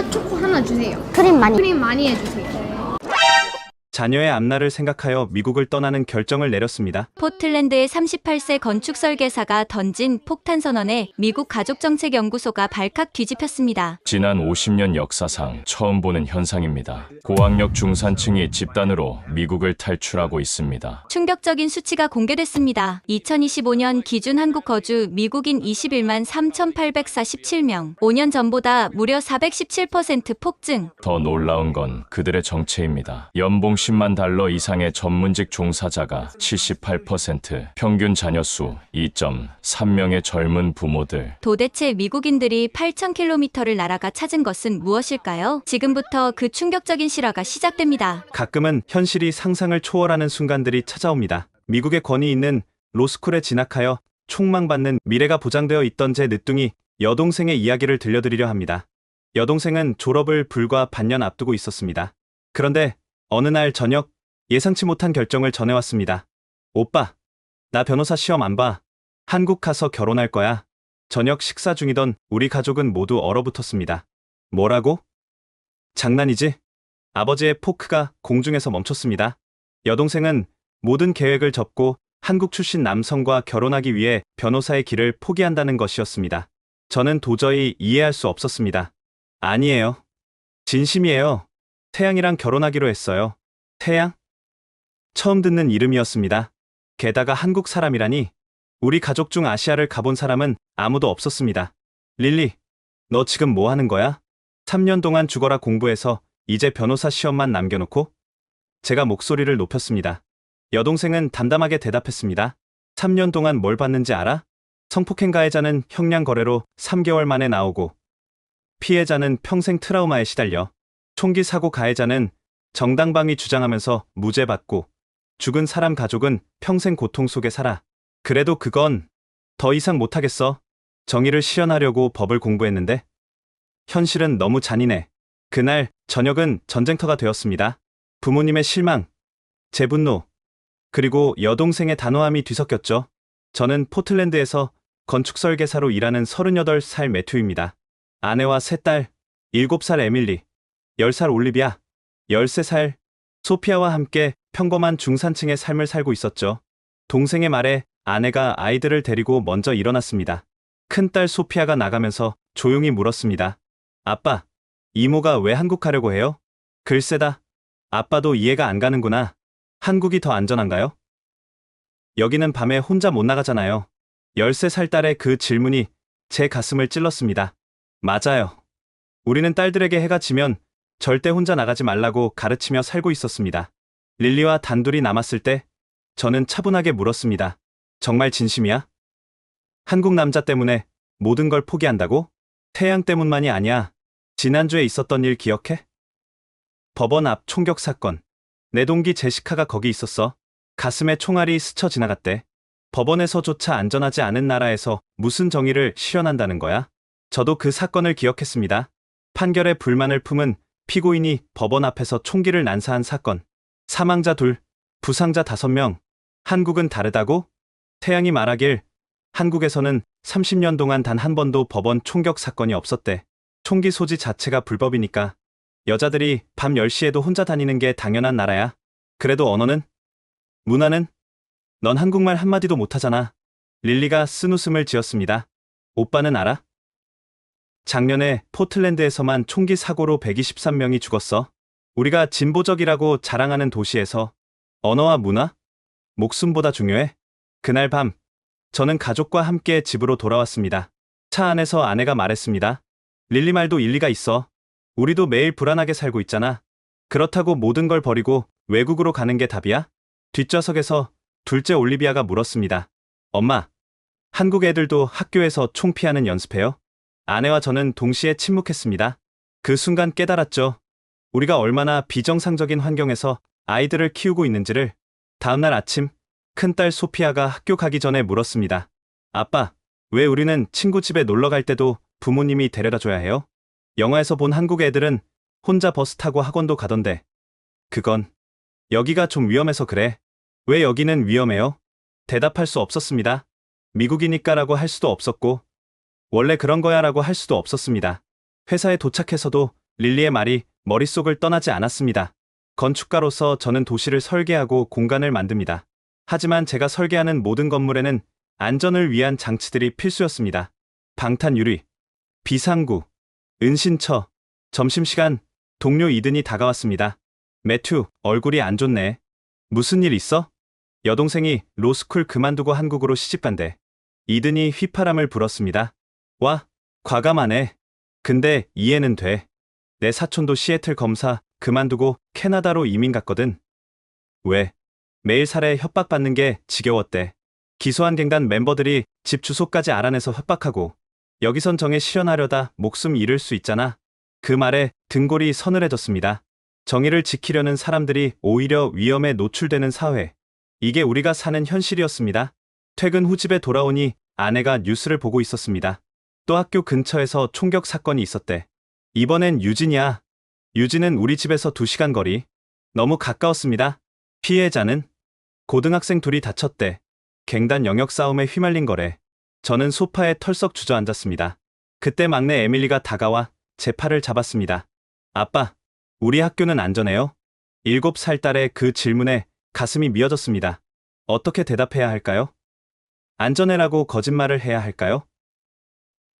핫초코 하나 주세요. 크림 많이. 크림 많이 해주세요. 자녀의 앞날을 생각하여 미국을 떠나는 결정을 내렸습니다. 포틀랜드의 38세 건축 설계사가 던진 폭탄 선언에 미국 가족정책연구소가 발칵 뒤집혔습니다. 지난 50년 역사상 처음 보는 현상입니다. 고학력 중산층이 집단으로 미국을 탈출하고 있습니다. 충격적인 수치가 공개됐습니다. 2025년 기준 한국 거주 미국인 21만 3,847명. 5년 전보다 무려 417% 폭증. 더 놀라운 건 그들의 정체입니다. 연봉 10만 달러 이상의 전문직 종사자가 78%, 평균 자녀 수 2.3명의 젊은 부모들. 도대체 미국인들이 8,000km를 날아가 찾은 것은 무엇일까요? 지금부터 그 충격적인 실화가 시작됩니다. 가끔은 현실이 상상을 초월하는 순간들이 찾아옵니다. 미국의 권위 있는 로스쿨에 진학하여 촉망받는 미래가 보장되어 있던 제 늦둥이 여동생의 이야기를 들려드리려 합니다. 여동생은 졸업을 불과 반년 앞두고 있었습니다. 그런데 어느 날 저녁 예상치 못한 결정을 전해왔습니다. 오빠, 나 변호사 시험 안 봐. 한국 가서 결혼할 거야. 저녁 식사 중이던 우리 가족은 모두 얼어붙었습니다. 뭐라고? 장난이지? 아버지의 포크가 공중에서 멈췄습니다. 여동생은 모든 계획을 접고 한국 출신 남성과 결혼하기 위해 변호사의 길을 포기한다는 것이었습니다. 저는 도저히 이해할 수 없었습니다. 아니에요. 진심이에요. 태양이랑 결혼하기로 했어요. 태양? 처음 듣는 이름이었습니다. 게다가 한국 사람이라니. 우리 가족 중 아시아를 가본 사람은 아무도 없었습니다. 릴리, 너 지금 뭐 하는 거야? 3년 동안 죽어라 공부해서 이제 변호사 시험만 남겨놓고? 제가 목소리를 높였습니다. 여동생은 담담하게 대답했습니다. 3년 동안 뭘 봤는지 알아? 성폭행 가해자는 형량 거래로 3개월 만에 나오고, 피해자는 평생 트라우마에 시달려, 총기 사고 가해자는 정당방위 주장하면서 무죄 받고, 죽은 사람 가족은 평생 고통 속에 살아. 그래도 그건 더 이상 못하겠어. 정의를 실현하려고 법을 공부했는데 현실은 너무 잔인해. 그날 저녁은 전쟁터가 되었습니다. 부모님의 실망, 제 분노, 그리고 여동생의 단호함이 뒤섞였죠. 저는 포틀랜드에서 건축 설계사로 일하는 38살 매튜입니다. 아내와 3딸, 7살 에밀리, 10살 올리비아, 13살 소피아와 함께 평범한 중산층의 삶을 살고 있었죠. 동생의 말에 아내가 아이들을 데리고 먼저 일어났습니다. 큰딸 소피아가 나가면서 조용히 물었습니다. 아빠, 이모가 왜 한국 가려고 해요? 글쎄다. 아빠도 이해가 안 가는구나. 한국이 더 안전한가요? 여기는 밤에 혼자 못 나가잖아요. 13살 딸의 그 질문이 제 가슴을 찔렀습니다. 맞아요. 우리는 딸들에게 해가 지면 절대 혼자 나가지 말라고 가르치며 살고 있었습니다. 릴리와 단둘이 남았을 때 저는 차분하게 물었습니다. 정말 진심이야? 한국 남자 때문에 모든 걸 포기한다고? 태양 때문만이 아니야. 지난주에 있었던 일 기억해? 법원 앞 총격 사건. 내 동기 제시카가 거기 있었어. 가슴에 총알이 스쳐 지나갔대. 법원에서조차 안전하지 않은 나라에서 무슨 정의를 실현한다는 거야? 저도 그 사건을 기억했습니다. 판결에 불만을 품은 피고인이 법원 앞에서 총기를 난사한 사건. 사망자 2, 부상자 5명. 한국은 다르다고? 태양이 말하길 한국에서는 30년 동안 단 한 번도 법원 총격 사건이 없었대. 총기 소지 자체가 불법이니까 여자들이 밤 10시에도 혼자 다니는 게 당연한 나라야. 그래도 언어는? 문화는? 넌 한국말 한마디도 못하잖아. 릴리가 쓴웃음을 지었습니다. 오빠는 알아? 작년에 포틀랜드에서만 총기 사고로 123명이 죽었어. 우리가 진보적이라고 자랑하는 도시에서 언어와 문화? 목숨보다 중요해? 그날 밤, 저는 가족과 함께 집으로 돌아왔습니다. 차 안에서 아내가 말했습니다. 릴리 말도 일리가 있어. 우리도 매일 불안하게 살고 있잖아. 그렇다고 모든 걸 버리고 외국으로 가는 게 답이야? 뒷좌석에서 둘째 올리비아가 물었습니다. 엄마, 한국 애들도 학교에서 총 피하는 연습해요? 아내와 저는 동시에 침묵했습니다. 그 순간 깨달았죠. 우리가 얼마나 비정상적인 환경에서 아이들을 키우고 있는지를. 다음날 아침, 큰딸 소피아가 학교 가기 전에 물었습니다. 아빠, 왜 우리는 친구 집에 놀러 갈 때도 부모님이 데려다 줘야 해요? 영화에서 본 한국 애들은 혼자 버스 타고 학원도 가던데. 그건 여기가 좀 위험해서 그래. 왜 여기는 위험해요? 대답할 수 없었습니다. 미국이니까라고 할 수도 없었고, 원래 그런 거야 라고 할 수도 없었습니다. 회사에 도착해서도 릴리의 말이 머릿속을 떠나지 않았습니다. 건축가로서 저는 도시를 설계하고 공간을 만듭니다. 하지만 제가 설계하는 모든 건물에는 안전을 위한 장치들이 필수였습니다. 방탄 유리, 비상구, 은신처. 점심시간, 동료 이든이 다가왔습니다. 매튜, 얼굴이 안 좋네. 무슨 일 있어? 여동생이 로스쿨 그만두고 한국으로 시집간대. 이든이 휘파람을 불었습니다. 와, 과감하네. 근데 이해는 돼. 내 사촌도 시애틀 검사 그만두고 캐나다로 이민 갔거든. 왜? 매일 살해 협박받는 게 지겨웠대. 기소한 갱단 멤버들이 집 주소까지 알아내서 협박하고 여기선 정에 실현하려다 목숨 잃을 수 있잖아. 그 말에 등골이 서늘해졌습니다. 정의를 지키려는 사람들이 오히려 위험에 노출되는 사회. 이게 우리가 사는 현실이었습니다. 퇴근 후 집에 돌아오니 아내가 뉴스를 보고 있었습니다. 또 학교 근처에서 총격 사건이 있었대. 이번엔 유진이야. 유진은 우리 집에서 2시간 거리. 너무 가까웠습니다. 피해자는 고등학생 둘이 다쳤대. 갱단 영역 싸움에 휘말린 거래. 저는 소파에 털썩 주저앉았습니다. 그때 막내 에밀리가 다가와 제 팔을 잡았습니다. 아빠, 우리 학교는 안전해요? 7살 딸의 그 질문에 가슴이 미어졌습니다. 어떻게 대답해야 할까요? 안전해라고 거짓말을 해야 할까요?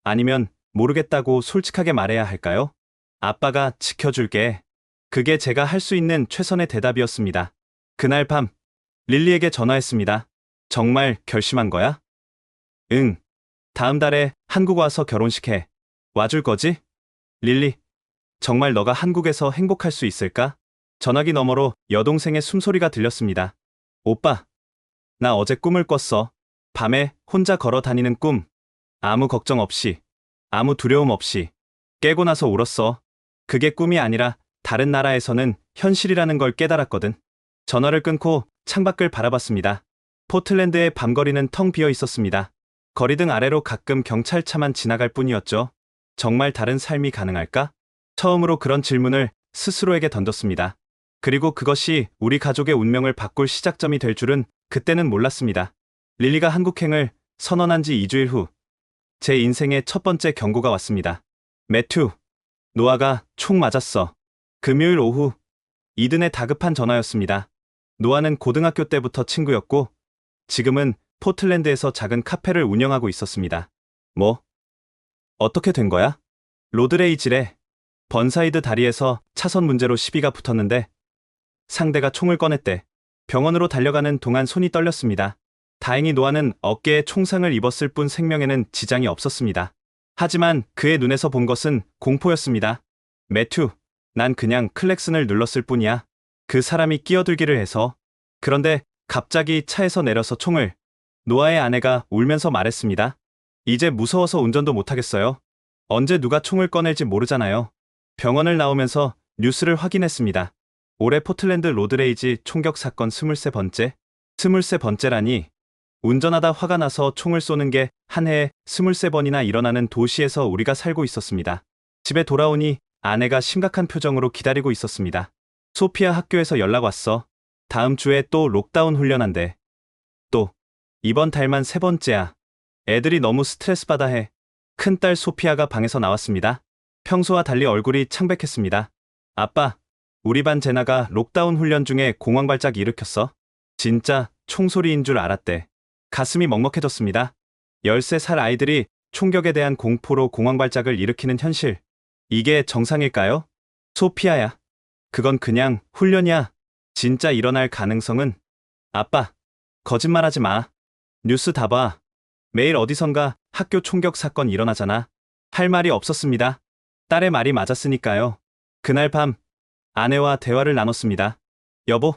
아니면 모르겠다고 솔직하게 말해야 할까요? 아빠가 지켜줄게. 그게 제가 할 수 있는 최선의 대답이었습니다. 그날 밤, 릴리에게 전화했습니다. 정말 결심한 거야? 응. 다음 달에 한국 와서 결혼식 해. 와줄 거지? 릴리, 정말 너가 한국에서 행복할 수 있을까? 전화기 너머로 여동생의 숨소리가 들렸습니다. 오빠, 나 어제 꿈을 꿨어. 밤에 혼자 걸어 다니는 꿈. 아무 걱정 없이, 아무 두려움 없이. 깨고 나서 울었어. 그게 꿈이 아니라 다른 나라에서는 현실이라는 걸 깨달았거든. 전화를 끊고 창밖을 바라봤습니다. 포틀랜드의 밤거리는 텅 비어 있었습니다. 거리등 아래로 가끔 경찰차만 지나갈 뿐이었죠. 정말 다른 삶이 가능할까? 처음으로 그런 질문을 스스로에게 던졌습니다. 그리고 그것이 우리 가족의 운명을 바꿀 시작점이 될 줄은 그때는 몰랐습니다. 릴리가 한국행을 선언한 지 2주일 후, 제 인생의 첫 번째 경고가 왔습니다. 매튜, 노아가 총 맞았어. 금요일 오후, 이든의 다급한 전화였습니다. 노아는 고등학교 때부터 친구였고, 지금은 포틀랜드에서 작은 카페를 운영하고 있었습니다. 뭐? 어떻게 된 거야? 로드레이지래. 번사이드 다리에서 차선 문제로 시비가 붙었는데 상대가 총을 꺼냈대. 병원으로 달려가는 동안 손이 떨렸습니다. 다행히 노아는 어깨에 총상을 입었을 뿐 생명에는 지장이 없었습니다. 하지만 그의 눈에서 본 것은 공포였습니다. 매튜, 난 그냥 클렉슨을 눌렀을 뿐이야. 그 사람이 끼어들기를 해서. 그런데 갑자기 차에서 내려서 총을. 노아의 아내가 울면서 말했습니다. 이제 무서워서 운전도 못하겠어요. 언제 누가 총을 꺼낼지 모르잖아요. 병원을 나오면서 뉴스를 확인했습니다. 올해 포틀랜드 로드레이지 총격 사건 23번째? 23번째라니. 운전하다 화가 나서 총을 쏘는 게 한 해에 23번이나 일어나는 도시에서 우리가 살고 있었습니다. 집에 돌아오니 아내가 심각한 표정으로 기다리고 있었습니다. 소피아 학교에서 연락 왔어. 다음 주에 또 록다운 훈련한대. 또 이번 달만 3번째야. 애들이 너무 스트레스 받아 해. 큰딸 소피아가 방에서 나왔습니다. 평소와 달리 얼굴이 창백했습니다. 아빠, 우리 반 제나가 록다운 훈련 중에 공황 발작 일으켰어. 진짜 총소리인 줄 알았대. 가슴이 먹먹해졌습니다. 13살 아이들이 총격에 대한 공포로 공황 발작을 일으키는 현실. 이게 정상일까요? 소피아야. 그건 그냥 훈련이야. 진짜 일어날 가능성은? 아빠, 거짓말하지 마. 뉴스 다 봐. 매일 어디선가 학교 총격 사건 일어나잖아. 할 말이 없었습니다. 딸의 말이 맞았으니까요. 그날 밤 아내와 대화를 나눴습니다. 여보,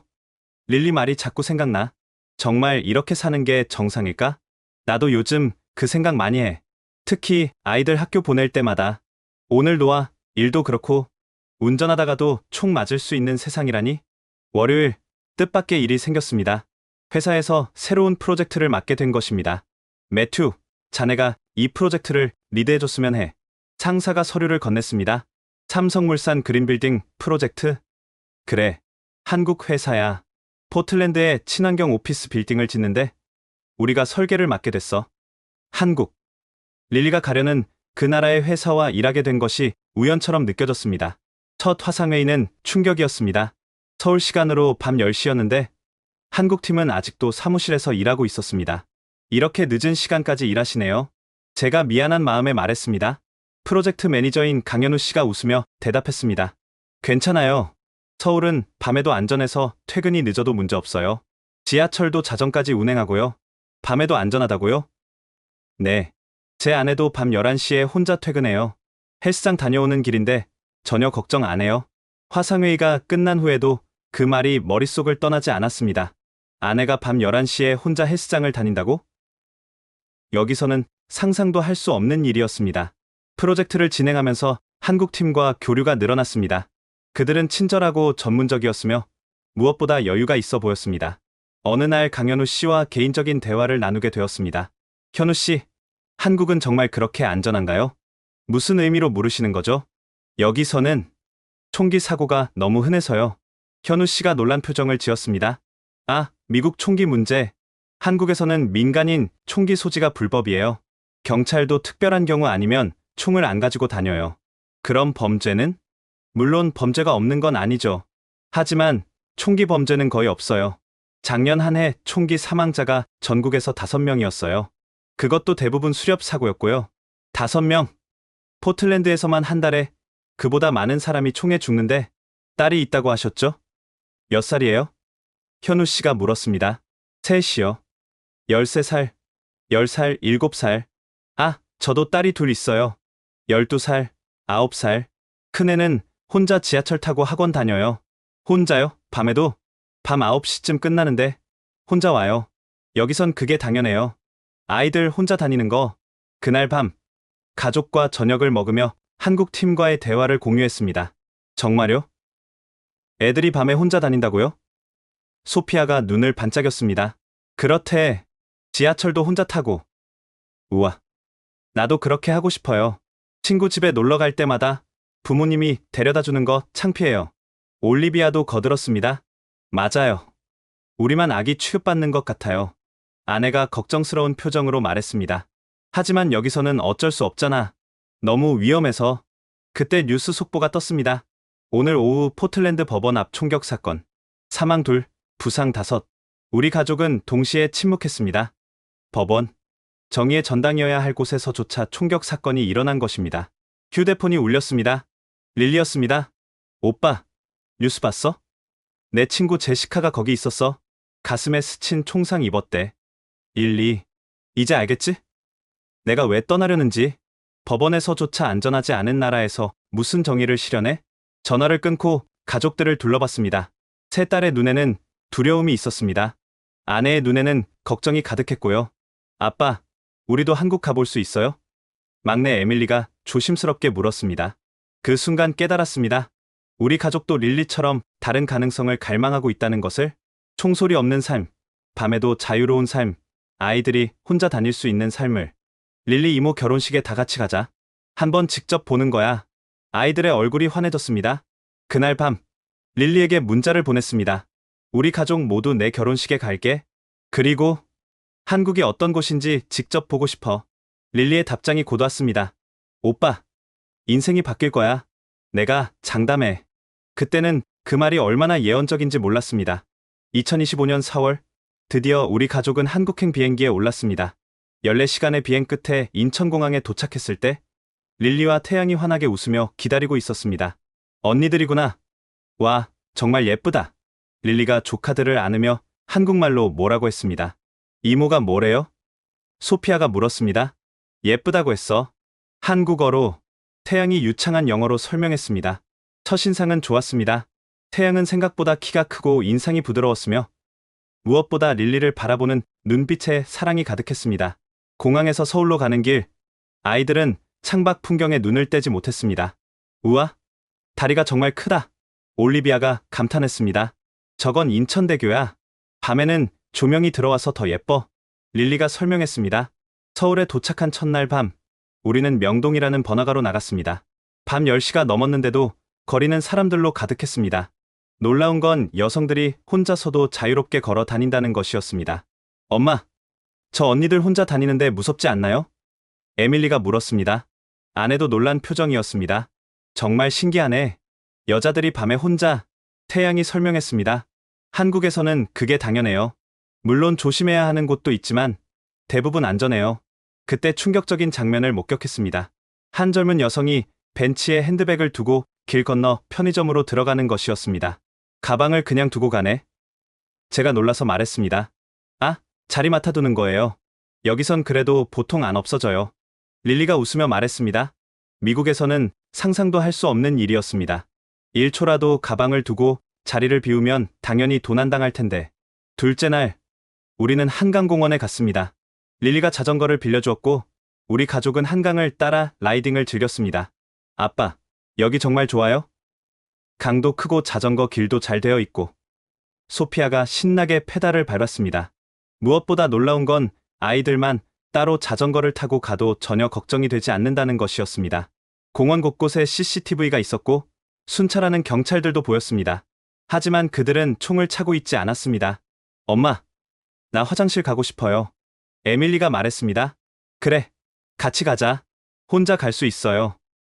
릴리 말이 자꾸 생각나. 정말 이렇게 사는 게 정상일까? 나도 요즘 그 생각 많이 해. 특히 아이들 학교 보낼 때마다. 오늘 노아, 일도 그렇고 운전하다가도 총 맞을 수 있는 세상이라니? 월요일, 뜻밖의 일이 생겼습니다. 회사에서 새로운 프로젝트를 맡게 된 것입니다. 매튜, 자네가 이 프로젝트를 리드해줬으면 해. 상사가 서류를 건넸습니다. 삼성물산 그린빌딩 프로젝트? 그래, 한국 회사야. 포틀랜드에 친환경 오피스 빌딩을 짓는데 우리가 설계를 맡게 됐어. 한국. 릴리가 가려는 그 나라의 회사와 일하게 된 것이 우연처럼 느껴졌습니다. 첫 화상회의는 충격이었습니다. 서울 시간으로 밤 10시였는데 한국팀은 아직도 사무실에서 일하고 있었습니다. 이렇게 늦은 시간까지 일하시네요. 제가 미안한 마음에 말했습니다. 프로젝트 매니저인 강현우 씨가 웃으며 대답했습니다. 괜찮아요. 서울은 밤에도 안전해서 퇴근이 늦어도 문제 없어요. 지하철도 자정까지 운행하고요. 밤에도 안전하다고요? 네. 제 아내도 밤 11시에 혼자 퇴근해요. 헬스장 다녀오는 길인데 전혀 걱정 안 해요. 화상회의가 끝난 후에도 그 말이 머릿속을 떠나지 않았습니다. 아내가 밤 11시에 혼자 헬스장을 다닌다고? 여기서는 상상도 할 수 없는 일이었습니다. 프로젝트를 진행하면서 한국팀과 교류가 늘어났습니다. 그들은 친절하고 전문적이었으며 무엇보다 여유가 있어 보였습니다. 어느 날 강현우 씨와 개인적인 대화를 나누게 되었습니다. 현우 씨, 한국은 정말 그렇게 안전한가요? 무슨 의미로 물으시는 거죠? 여기서는 총기 사고가 너무 흔해서요. 현우 씨가 놀란 표정을 지었습니다. 아, 미국 총기 문제. 한국에서는 민간인 총기 소지가 불법이에요. 경찰도 특별한 경우 아니면 총을 안 가지고 다녀요. 그럼 범죄는? 물론 범죄가 없는 건 아니죠. 하지만 총기 범죄는 거의 없어요. 작년 한 해 총기 사망자가 전국에서 5명이었어요. 그것도 대부분 수렵 사고였고요. 5명. 포틀랜드에서만 한 달에 그보다 많은 사람이 총에 죽는데 딸이 있다고 하셨죠? 몇 살이에요? 현우 씨가 물었습니다. 셋이요. 13살, 10살, 7살. 아, 저도 딸이 둘 있어요. 12살, 9살. 큰애는 혼자 지하철 타고 학원 다녀요. 혼자요? 밤에도? 밤 9시쯤 끝나는데 혼자 와요. 여기선 그게 당연해요. 아이들 혼자 다니는 거. 그날 밤 가족과 저녁을 먹으며 한국 팀과의 대화를 공유했습니다. 정말요? 애들이 밤에 혼자 다닌다고요? 소피아가 눈을 반짝였습니다. 그렇대. 지하철도 혼자 타고. 우와. 나도 그렇게 하고 싶어요. 친구 집에 놀러 갈 때마다 부모님이 데려다 주는 거 창피해요. 올리비아도 거들었습니다. 맞아요. 우리만 아기 취급받는 것 같아요. 아내가 걱정스러운 표정으로 말했습니다. 하지만 여기서는 어쩔 수 없잖아. 너무 위험해서. 그때 뉴스 속보가 떴습니다. 오늘 오후 포틀랜드 법원 앞 총격 사건. 사망 2, 부상 5. 우리 가족은 동시에 침묵했습니다. 법원. 정의의 전당이어야 할 곳에서조차 총격 사건이 일어난 것입니다. 휴대폰이 울렸습니다. 릴리였습니다. 오빠, 뉴스 봤어? 내 친구 제시카가 거기 있었어. 가슴에 스친 총상 입었대. 릴리, 이제 알겠지? 내가 왜 떠나려는지. 법원에서조차 안전하지 않은 나라에서 무슨 정의를 실현해? 전화를 끊고 가족들을 둘러봤습니다. 세 딸의 눈에는 두려움이 있었습니다. 아내의 눈에는 걱정이 가득했고요. 아빠, 우리도 한국 가볼 수 있어요? 막내 에밀리가 조심스럽게 물었습니다. 그 순간 깨달았습니다. 우리 가족도 릴리처럼 다른 가능성을 갈망하고 있다는 것을. 총소리 없는 삶, 밤에도 자유로운 삶, 아이들이 혼자 다닐 수 있는 삶을. 릴리 이모 결혼식에 다 같이 가자. 한번 직접 보는 거야. 아이들의 얼굴이 환해졌습니다. 그날 밤, 릴리에게 문자를 보냈습니다. 우리 가족 모두 내 결혼식에 갈게. 그리고 한국이 어떤 곳인지 직접 보고 싶어. 릴리의 답장이 곧 왔습니다. 오빠, 인생이 바뀔 거야. 내가 장담해. 그때는 그 말이 얼마나 예언적인지 몰랐습니다. 2025년 4월, 드디어 우리 가족은 한국행 비행기에 올랐습니다. 14시간의 비행 끝에 인천공항에 도착했을 때 릴리와 태양이 환하게 웃으며 기다리고 있었습니다. 언니들이구나. 와, 정말 예쁘다. 릴리가 조카들을 안으며 한국말로 뭐라고 했습니다. 이모가 뭐래요? 소피아가 물었습니다. 예쁘다고 했어. 한국어로. 태양이 유창한 영어로 설명했습니다. 첫인상은 좋았습니다. 태양은 생각보다 키가 크고 인상이 부드러웠으며 무엇보다 릴리를 바라보는 눈빛에 사랑이 가득했습니다. 공항에서 서울로 가는 길, 아이들은 창밖 풍경에 눈을 떼지 못했습니다. 우와, 다리가 정말 크다. 올리비아가 감탄했습니다. 저건 인천대교야. 밤에는 조명이 들어와서 더 예뻐. 릴리가 설명했습니다. 서울에 도착한 첫날 밤, 우리는 명동이라는 번화가로 나갔습니다. 밤 10시가 넘었는데도 거리는 사람들로 가득했습니다. 놀라운 건 여성들이 혼자서도 자유롭게 걸어 다닌다는 것이었습니다. 엄마, 저 언니들 혼자 다니는데 무섭지 않나요? 에밀리가 물었습니다. 아내도 놀란 표정이었습니다. 정말 신기하네. 여자들이 밤에 혼자, 태양이 설명했습니다. 한국에서는 그게 당연해요. 물론 조심해야 하는 곳도 있지만 대부분 안전해요. 그때 충격적인 장면을 목격했습니다. 한 젊은 여성이 벤치에 핸드백을 두고 길 건너 편의점으로 들어가는 것이었습니다. 가방을 그냥 두고 가네. 제가 놀라서 말했습니다. 아, 자리 맡아두는 거예요. 여기선 그래도 보통 안 없어져요. 릴리가 웃으며 말했습니다. 미국에서는 상상도 할 수 없는 일이었습니다. 1초라도 가방을 두고 자리를 비우면 당연히 도난당할 텐데. 둘째 날, 우리는 한강공원에 갔습니다. 릴리가 자전거를 빌려주었고 우리 가족은 한강을 따라 라이딩을 즐겼습니다. 아빠, 여기 정말 좋아요? 강도 크고 자전거 길도 잘 되어 있고. 소피아가 신나게 페달을 밟았습니다. 무엇보다 놀라운 건 아이들만 따로 자전거를 타고 가도 전혀 걱정이 되지 않는다는 것이었습니다. 공원 곳곳에 CCTV가 있었고 순찰하는 경찰들도 보였습니다. 하지만 그들은 총을 차고 있지 않았습니다. 엄마, 나 화장실 가고 싶어요. 에밀리가 말했습니다. 그래, 같이 가자. 혼자 갈 수 있어요.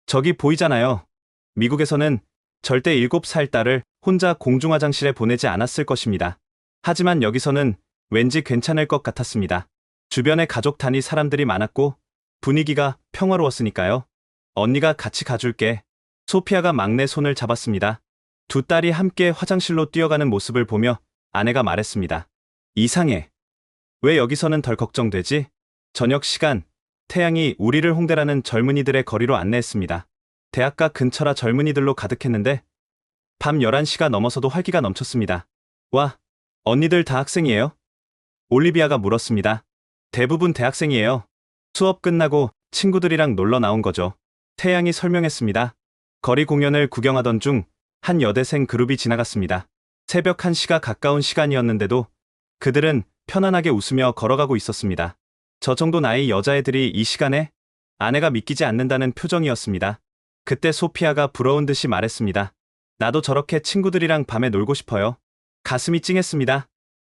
저기 보이잖아요. 미국에서는 절대 7살 딸을 혼자 공중화장실에 보내지 않았을 것입니다. 하지만 여기서는 왠지 괜찮을 것 같았습니다. 주변에 가족 단위 사람들이 많았고 분위기가 평화로웠으니까요. 언니가 같이 가줄게. 소피아가 막내 손을 잡았습니다. 두 딸이 함께 화장실로 뛰어가는 모습을 보며 아내가 말했습니다. 이상해. 왜 여기서는 덜 걱정되지? 저녁 시간, 태양이 우리를 홍대라는 젊은이들의 거리로 안내했습니다. 대학가 근처라 젊은이들로 가득했는데 밤 11시가 넘어서도 활기가 넘쳤습니다. 와, 언니들 다 학생이에요? 올리비아가 물었습니다. 대부분 대학생이에요. 수업 끝나고 친구들이랑 놀러 나온 거죠. 태양이 설명했습니다. 거리 공연을 구경하던 중 한 여대생 그룹이 지나갔습니다. 새벽 1시가 가까운 시간이었는데도 그들은 편안하게 웃으며 걸어가고 있었습니다. 저 정도 나이 여자애들이 이 시간에? 아내가 믿기지 않는다는 표정이었습니다. 그때 소피아가 부러운 듯이 말했습니다. 나도 저렇게 친구들이랑 밤에 놀고 싶어요. 가슴이 찡했습니다.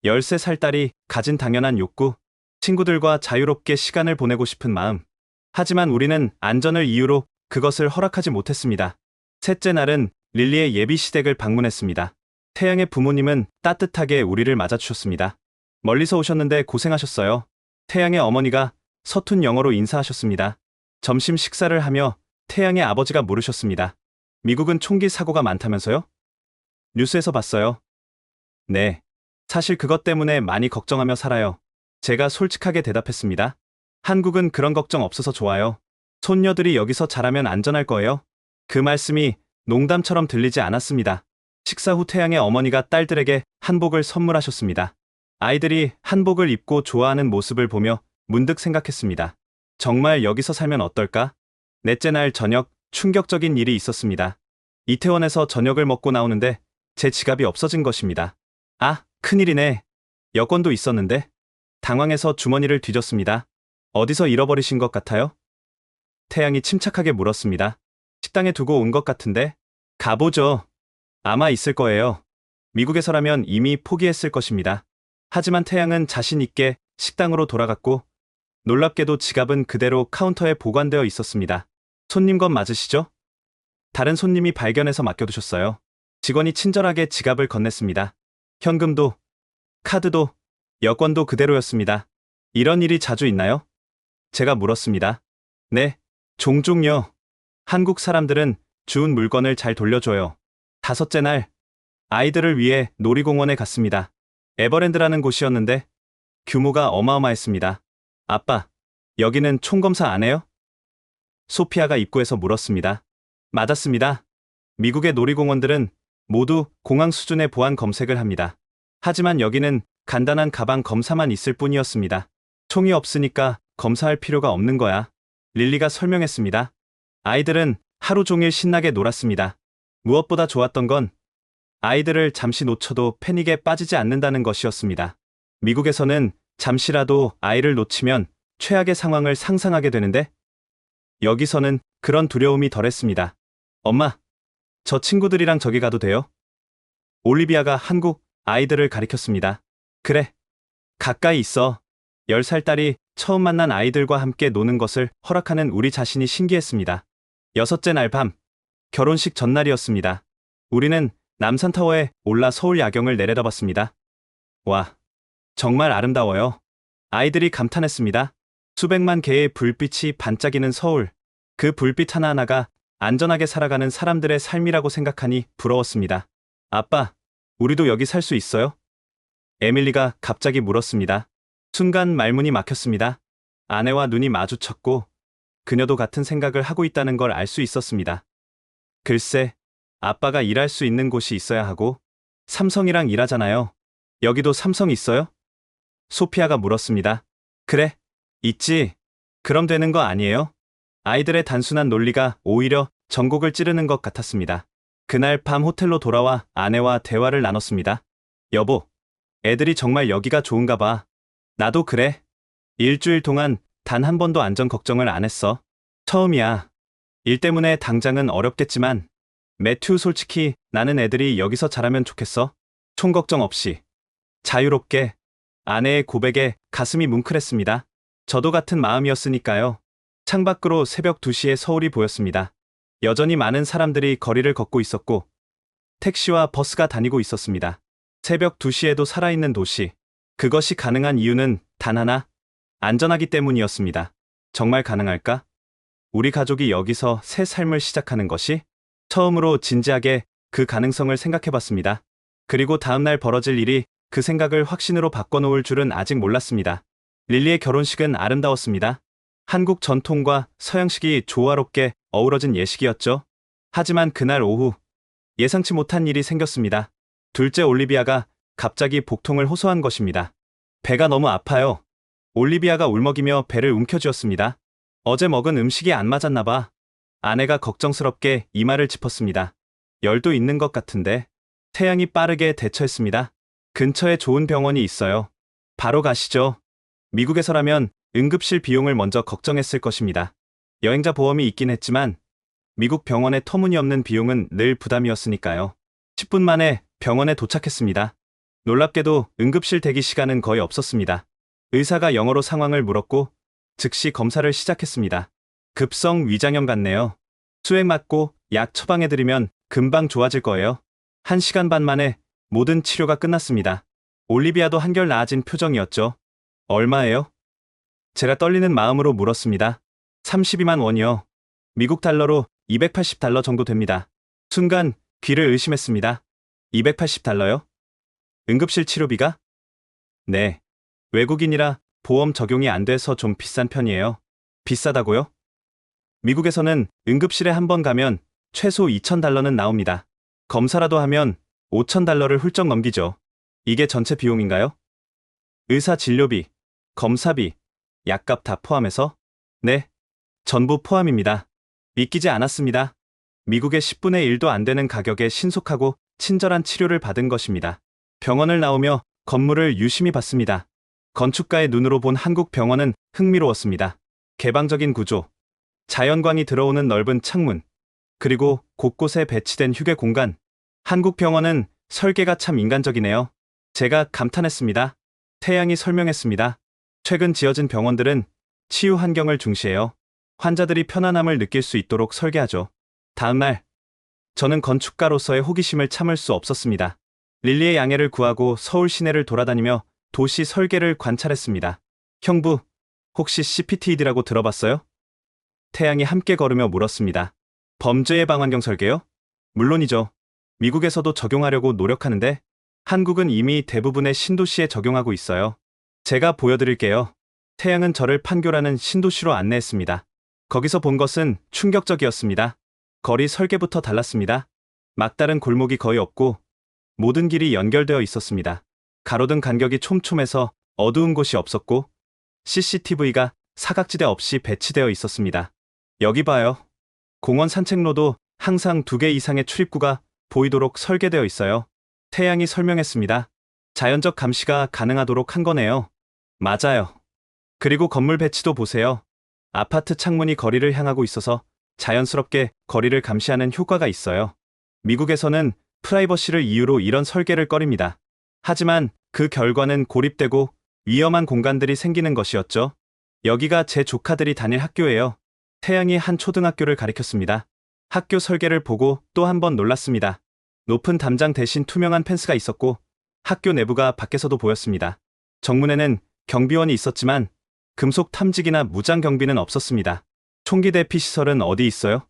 13살 딸이 가진 당연한 욕구, 친구들과 자유롭게 시간을 보내고 싶은 마음. 하지만 우리는 안전을 이유로 그것을 허락하지 못했습니다. 셋째 날은 릴리의 예비 시댁을 방문했습니다. 태양의 부모님은 따뜻하게 우리를 맞아주셨습니다. 멀리서 오셨는데 고생하셨어요. 태양의 어머니가 서툰 영어로 인사하셨습니다. 점심 식사를 하며 태양의 아버지가 물으셨습니다. 미국은 총기 사고가 많다면서요? 뉴스에서 봤어요. 네. 사실 그것 때문에 많이 걱정하며 살아요. 제가 솔직하게 대답했습니다. 한국은 그런 걱정 없어서 좋아요. 손녀들이 여기서 자라면 안전할 거예요. 그 말씀이 농담처럼 들리지 않았습니다. 식사 후 태양의 어머니가 딸들에게 한복을 선물하셨습니다. 아이들이 한복을 입고 좋아하는 모습을 보며 문득 생각했습니다. 정말 여기서 살면 어떨까? 넷째 날 저녁, 충격적인 일이 있었습니다. 이태원에서 저녁을 먹고 나오는데 제 지갑이 없어진 것입니다. 아, 큰일이네. 여권도 있었는데. 당황해서 주머니를 뒤졌습니다. 어디서 잃어버리신 것 같아요? 태양이 침착하게 물었습니다. 식당에 두고 온 것 같은데? 가보죠. 아마 있을 거예요. 미국에서라면 이미 포기했을 것입니다. 하지만 태양은 자신 있게 식당으로 돌아갔고 놀랍게도 지갑은 그대로 카운터에 보관되어 있었습니다. 손님 것 맞으시죠? 다른 손님이 발견해서 맡겨두셨어요. 직원이 친절하게 지갑을 건넸습니다. 현금도, 카드도, 여권도 그대로였습니다. 이런 일이 자주 있나요? 제가 물었습니다. 네, 종종요. 한국 사람들은 주운 물건을 잘 돌려줘요. 다섯째 날, 아이들을 위해 놀이공원에 갔습니다. 에버랜드라는 곳이었는데 규모가 어마어마했습니다. 아빠, 여기는 총검사 안 해요? 소피아가 입구에서 물었습니다. 맞았습니다. 미국의 놀이공원들은 모두 공항 수준의 보안 검색을 합니다. 하지만 여기는 간단한 가방 검사만 있을 뿐이었습니다. 총이 없으니까 검사할 필요가 없는 거야. 릴리가 설명했습니다. 아이들은 하루 종일 신나게 놀았습니다. 무엇보다 좋았던 건 아이들을 잠시 놓쳐도 패닉에 빠지지 않는다는 것이었습니다. 미국에서는 잠시라도 아이를 놓치면 최악의 상황을 상상하게 되는데 여기서는 그런 두려움이 덜했습니다. 엄마, 저 친구들이랑 저기 가도 돼요? 올리비아가 한국 아이들을 가리켰습니다. 그래, 가까이 있어. 10살 딸이 처음 만난 아이들과 함께 노는 것을 허락하는 우리 자신이 신기했습니다. 여섯째 날 밤, 결혼식 전날이었습니다. 우리는 남산타워에 올라 서울 야경을 내려다봤습니다. 와, 정말 아름다워요. 아이들이 감탄했습니다. 수백만 개의 불빛이 반짝이는 서울. 그 불빛 하나하나가 안전하게 살아가는 사람들의 삶이라고 생각하니 부러웠습니다. 아빠, 우리도 여기 살 수 있어요? 에밀리가 갑자기 물었습니다. 순간 말문이 막혔습니다. 아내와 눈이 마주쳤고 그녀도 같은 생각을 하고 있다는 걸 알 수 있었습니다. 글쎄, 아빠가 일할 수 있는 곳이 있어야 하고 삼성이랑 일하잖아요. 여기도 삼성 있어요? 소피아가 물었습니다. 그래, 있지. 그럼 되는 거 아니에요? 아이들의 단순한 논리가 오히려 전곡을 찌르는 것 같았습니다. 그날 밤 호텔로 돌아와 아내와 대화를 나눴습니다. 여보, 애들이 정말 여기가 좋은가 봐. 나도 그래. 일주일 동안 단 한 번도 안전 걱정을 안 했어. 처음이야. 일 때문에 당장은 어렵겠지만 매튜, 솔직히 나는 애들이 여기서 자라면 좋겠어. 총 걱정 없이. 자유롭게. 아내의 고백에 가슴이 뭉클했습니다. 저도 같은 마음이었으니까요. 창밖으로 새벽 2시에 서울이 보였습니다. 여전히 많은 사람들이 거리를 걷고 있었고 택시와 버스가 다니고 있었습니다. 새벽 2시에도 살아있는 도시. 그것이 가능한 이유는 단 하나, 안전하기 때문이었습니다. 정말 가능할까? 우리 가족이 여기서 새 삶을 시작하는 것이? 처음으로 진지하게 그 가능성을 생각해봤습니다. 그리고 다음날 벌어질 일이 그 생각을 확신으로 바꿔놓을 줄은 아직 몰랐습니다. 릴리의 결혼식은 아름다웠습니다. 한국 전통과 서양식이 조화롭게 어우러진 예식이었죠. 하지만 그날 오후 예상치 못한 일이 생겼습니다. 둘째 올리비아가 갑자기 복통을 호소한 것입니다. 배가 너무 아파요. 올리비아가 울먹이며 배를 움켜쥐었습니다. 어제 먹은 음식이 안 맞았나 봐. 아내가 걱정스럽게 이마를 짚었습니다. 열도 있는 것 같은데. 태양이 빠르게 대처했습니다. 근처에 좋은 병원이 있어요. 바로 가시죠. 미국에서라면 응급실 비용을 먼저 걱정했을 것입니다. 여행자 보험이 있긴 했지만 미국 병원의 터무니없는 비용은 늘 부담이었으니까요. 10분 만에 병원에 도착했습니다. 놀랍게도 응급실 대기 시간은 거의 없었습니다. 의사가 영어로 상황을 물었고 즉시 검사를 시작했습니다. 급성 위장염 같네요. 수액 맞고 약 처방해드리면 금방 좋아질 거예요. 1시간 반 만에 모든 치료가 끝났습니다. 올리비아도 한결 나아진 표정이었죠. 얼마예요? 제가 떨리는 마음으로 물었습니다. 32만 원이요. 미국 달러로 280달러 정도 됩니다. 순간 귀를 의심했습니다. 280달러요? 응급실 치료비가? 네. 외국인이라 보험 적용이 안 돼서 좀 비싼 편이에요. 비싸다고요? 미국에서는 응급실에 한 번 가면 최소 2,000달러는 나옵니다. 검사라도 하면 5,000달러를 훌쩍 넘기죠. 이게 전체 비용인가요? 의사 진료비, 검사비, 약값 다 포함해서? 네, 전부 포함입니다. 믿기지 않았습니다. 미국의 10분의 1도 안 되는 가격에 신속하고 친절한 치료를 받은 것입니다. 병원을 나오며 건물을 유심히 봤습니다. 건축가의 눈으로 본 한국 병원은 흥미로웠습니다. 개방적인 구조, 자연광이 들어오는 넓은 창문, 그리고 곳곳에 배치된 휴게 공간. 한국 병원은 설계가 참 인간적이네요. 제가 감탄했습니다. 태양이 설명했습니다. 최근 지어진 병원들은 치유 환경을 중시해요. 환자들이 편안함을 느낄 수 있도록 설계하죠. 다음날, 저는 건축가로서의 호기심을 참을 수 없었습니다. 릴리의 양해를 구하고 서울 시내를 돌아다니며 도시 설계를 관찰했습니다. 형부, 혹시 CPTED라고 들어봤어요? 태양이 함께 걸으며 물었습니다. 범죄 예방 환경 설계요? 물론이죠. 미국에서도 적용하려고 노력하는데 한국은 이미 대부분의 신도시에 적용하고 있어요. 제가 보여드릴게요. 태양은 저를 판교라는 신도시로 안내했습니다. 거기서 본 것은 충격적이었습니다. 거리 설계부터 달랐습니다. 막다른 골목이 거의 없고 모든 길이 연결되어 있었습니다. 가로등 간격이 촘촘해서 어두운 곳이 없었고 CCTV가 사각지대 없이 배치되어 있었습니다. 여기 봐요. 공원 산책로도 항상 2개 이상의 출입구가 보이도록 설계되어 있어요. 태양이 설명했습니다. 자연적 감시가 가능하도록 한 거네요. 맞아요. 그리고 건물 배치도 보세요. 아파트 창문이 거리를 향하고 있어서 자연스럽게 거리를 감시하는 효과가 있어요. 미국에서는 프라이버시를 이유로 이런 설계를 꺼립니다. 하지만 그 결과는 고립되고 위험한 공간들이 생기는 것이었죠. 여기가 제 조카들이 다닐 학교예요. 태양이 한 초등학교를 가리켰습니다. 학교 설계를 보고 또 한 번 놀랐습니다. 높은 담장 대신 투명한 펜스가 있었고 학교 내부가 밖에서도 보였습니다. 정문에는 경비원이 있었지만 금속 탐지기나 무장 경비는 없었습니다. 총기 대피 시설은 어디 있어요?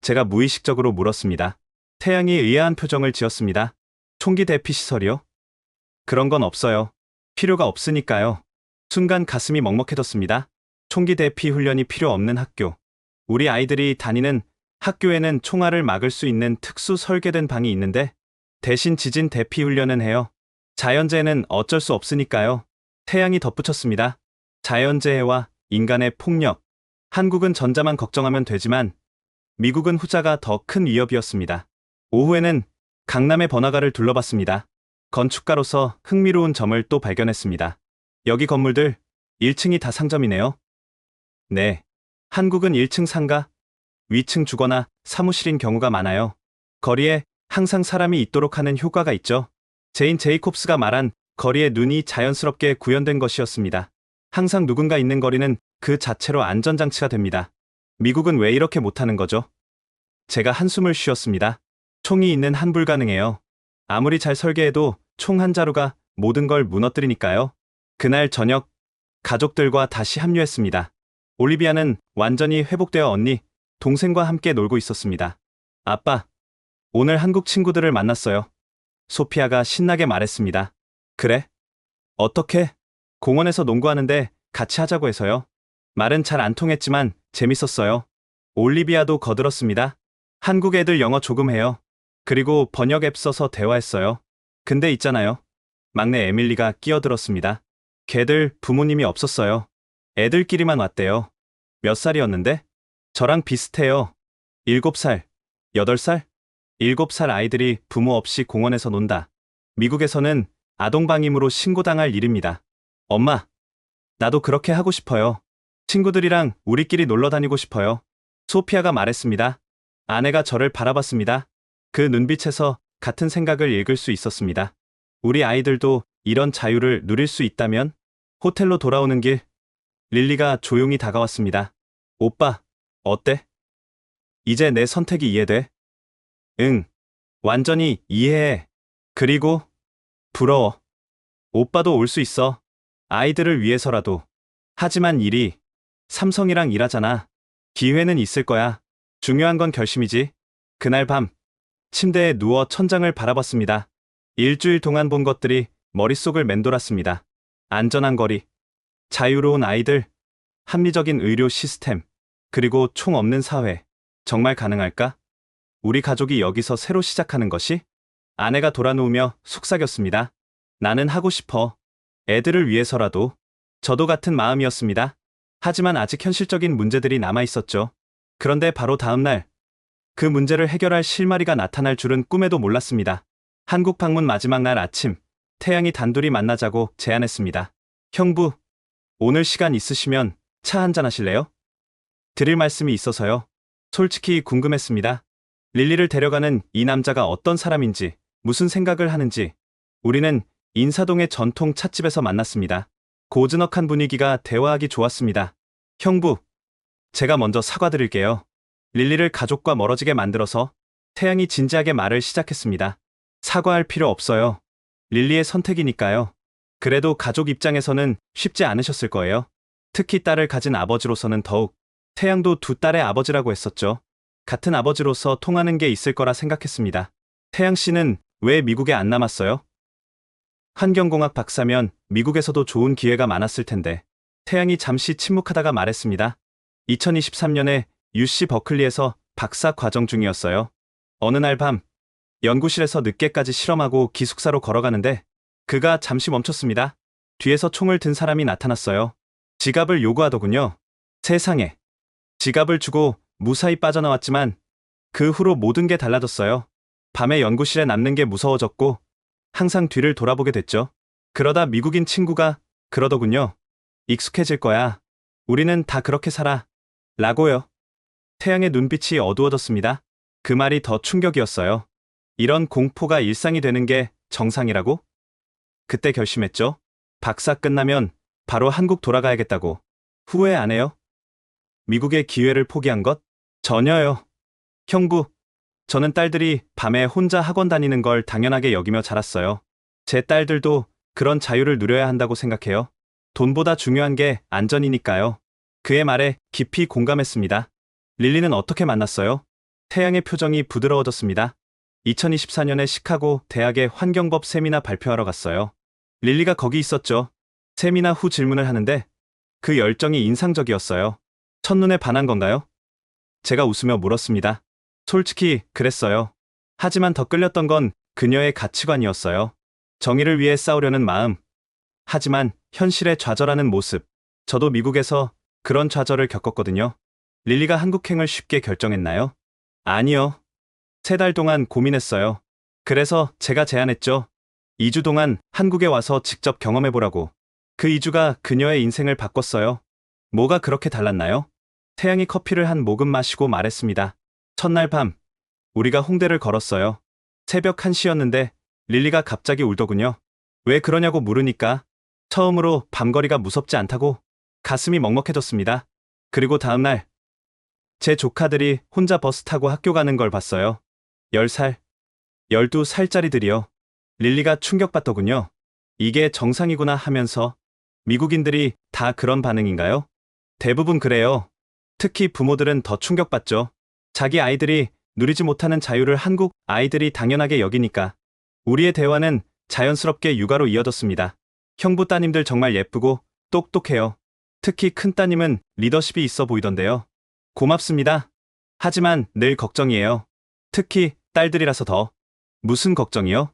제가 무의식적으로 물었습니다. 태양이 의아한 표정을 지었습니다. 총기 대피 시설이요? 그런 건 없어요. 필요가 없으니까요. 순간 가슴이 먹먹해졌습니다. 총기 대피 훈련이 필요 없는 학교. 우리 아이들이 다니는 학교에는 총알을 막을 수 있는 특수 설계된 방이 있는데 대신 지진 대피 훈련은 해요. 자연재해는 어쩔 수 없으니까요. 태양이 덧붙였습니다. 자연재해와 인간의 폭력. 한국은 전자만 걱정하면 되지만 미국은 후자가 더 큰 위협이었습니다. 오후에는 강남의 번화가를 둘러봤습니다. 건축가로서 흥미로운 점을 또 발견했습니다. 여기 건물들 1층이 다 상점이네요. 네. 한국은 1층 상가, 위층 주거나 사무실인 경우가 많아요. 거리에 항상 사람이 있도록 하는 효과가 있죠. 제인 제이콥스가 말한 거리에 눈이 자연스럽게 구현된 것이었습니다. 항상 누군가 있는 거리는 그 자체로 안전장치가 됩니다. 미국은 왜 이렇게 못하는 거죠? 제가 한숨을 쉬었습니다. 총이 있는 한 불가능해요. 아무리 잘 설계해도 총 한 자루가 모든 걸 무너뜨리니까요. 그날 저녁 가족들과 다시 합류했습니다. 올리비아는 완전히 회복되어 언니, 동생과 함께 놀고 있었습니다. 아빠, 오늘 한국 친구들을 만났어요. 소피아가 신나게 말했습니다. 그래? 어떻게? 공원에서 농구하는데 같이 하자고 해서요. 말은 잘 안 통했지만 재밌었어요. 올리비아도 거들었습니다. 한국 애들 영어 조금 해요. 그리고 번역 앱 써서 대화했어요. 근데 있잖아요. 막내 에밀리가 끼어들었습니다. 걔들 부모님이 없었어요. 애들끼리만 왔대요. 몇 살이었는데? 저랑 비슷해요. 7살, 8살? 7살 아이들이 부모 없이 공원에서 논다. 미국에서는 아동방임으로 신고당할 일입니다. 엄마, 나도 그렇게 하고 싶어요. 친구들이랑 우리끼리 놀러 다니고 싶어요. 소피아가 말했습니다. 아내가 저를 바라봤습니다. 그 눈빛에서 같은 생각을 읽을 수 있었습니다. 우리 아이들도 이런 자유를 누릴 수 있다면? 호텔로 돌아오는 길, 릴리가 조용히 다가왔습니다. 오빠, 어때? 이제 내 선택이 이해돼? 응, 완전히 이해해. 그리고 부러워. 오빠도 올 수 있어. 아이들을 위해서라도. 하지만 일이 삼성이랑 일하잖아. 기회는 있을 거야. 중요한 건 결심이지. 그날 밤 침대에 누워 천장을 바라봤습니다. 일주일 동안 본 것들이 머릿속을 맴돌았습니다. 안전한 거리, 자유로운 아이들, 합리적인 의료 시스템, 그리고 총 없는 사회. 정말 가능할까? 우리 가족이 여기서 새로 시작하는 것이? 아내가 돌아누우며 속삭였습니다. 나는 하고 싶어. 애들을 위해서라도. 저도 같은 마음이었습니다. 하지만 아직 현실적인 문제들이 남아있었죠. 그런데 바로 다음 날, 그 문제를 해결할 실마리가 나타날 줄은 꿈에도 몰랐습니다. 한국 방문 마지막 날 아침, 태양이 단둘이 만나자고 제안했습니다. 형부, 오늘 시간 있으시면 차 한잔 하실래요? 드릴 말씀이 있어서요. 솔직히 궁금했습니다. 릴리를 데려가는 이 남자가 어떤 사람인지, 무슨 생각을 하는지. 우리는 인사동의 전통 찻집에서 만났습니다. 고즈넉한 분위기가 대화하기 좋았습니다. 형부, 제가 먼저 사과드릴게요. 릴리를 가족과 멀어지게 만들어서. 태양이 진지하게 말을 시작했습니다. 사과할 필요 없어요. 릴리의 선택이니까요. 그래도 가족 입장에서는 쉽지 않으셨을 거예요. 특히 딸을 가진 아버지로서는 더욱. 태양도 두 딸의 아버지라고 했었죠. 같은 아버지로서 통하는 게 있을 거라 생각했습니다. 태양 씨는 왜 미국에 안 남았어요? 환경공학 박사면 미국에서도 좋은 기회가 많았을 텐데. 태양이 잠시 침묵하다가 말했습니다. 2023년에 UC 버클리에서 박사 과정 중이었어요. 어느 날 밤, 연구실에서 늦게까지 실험하고 기숙사로 걸어가는데 그가 잠시 멈췄습니다. 뒤에서 총을 든 사람이 나타났어요. 지갑을 요구하더군요. 세상에. 지갑을 주고 무사히 빠져나왔지만 그 후로 모든 게 달라졌어요. 밤에 연구실에 남는 게 무서워졌고 항상 뒤를 돌아보게 됐죠. 그러다 미국인 친구가 그러더군요. 익숙해질 거야. 우리는 다 그렇게 살아. 라고요. 태양의 눈빛이 어두워졌습니다. 그 말이 더 충격이었어요. 이런 공포가 일상이 되는 게 정상이라고? 그때 결심했죠. 박사 끝나면 바로 한국 돌아가야겠다고. 후회 안 해요? 미국의 기회를 포기한 것? 전혀요. 형부, 저는 딸들이 밤에 혼자 학원 다니는 걸 당연하게 여기며 자랐어요. 제 딸들도 그런 자유를 누려야 한다고 생각해요. 돈보다 중요한 게 안전이니까요. 그의 말에 깊이 공감했습니다. 릴리는 어떻게 만났어요? 태양의 표정이 부드러워졌습니다. 2024년에 시카고 대학의 환경법 세미나 발표하러 갔어요. 릴리가 거기 있었죠. 세미나 후 질문을 하는데 그 열정이 인상적이었어요. 첫눈에 반한 건가요? 제가 웃으며 물었습니다. 솔직히 그랬어요. 하지만 더 끌렸던 건 그녀의 가치관이었어요. 정의를 위해 싸우려는 마음. 하지만 현실에 좌절하는 모습. 저도 미국에서 그런 좌절을 겪었거든요. 릴리가 한국행을 쉽게 결정했나요? 아니요. 3달 동안 고민했어요. 그래서 제가 제안했죠. 2주 동안 한국에 와서 직접 경험해보라고. 그 2주가 그녀의 인생을 바꿨어요. 뭐가 그렇게 달랐나요? 태양이 커피를 한 모금 마시고 말했습니다. 첫날 밤, 우리가 홍대를 걸었어요. 새벽 1시였는데 릴리가 갑자기 울더군요. 왜 그러냐고 물으니까 처음으로 밤거리가 무섭지 않다고 가슴이 먹먹해졌습니다. 그리고 다음날, 제 조카들이 혼자 버스 타고 학교 가는 걸 봤어요. 10살, 12살짜리들이요. 릴리가 충격받더군요. 이게 정상이구나 하면서 미국인들이 다 그런 반응인가요? 대부분 그래요. 특히 부모들은 더 충격받죠. 자기 아이들이 누리지 못하는 자유를 한국 아이들이 당연하게 여기니까. 우리의 대화는 자연스럽게 육아로 이어졌습니다. 형부 따님들 정말 예쁘고 똑똑해요. 특히 큰 따님은 리더십이 있어 보이던데요. 고맙습니다. 하지만 늘 걱정이에요. 특히 딸들이라서 더. 무슨 걱정이요?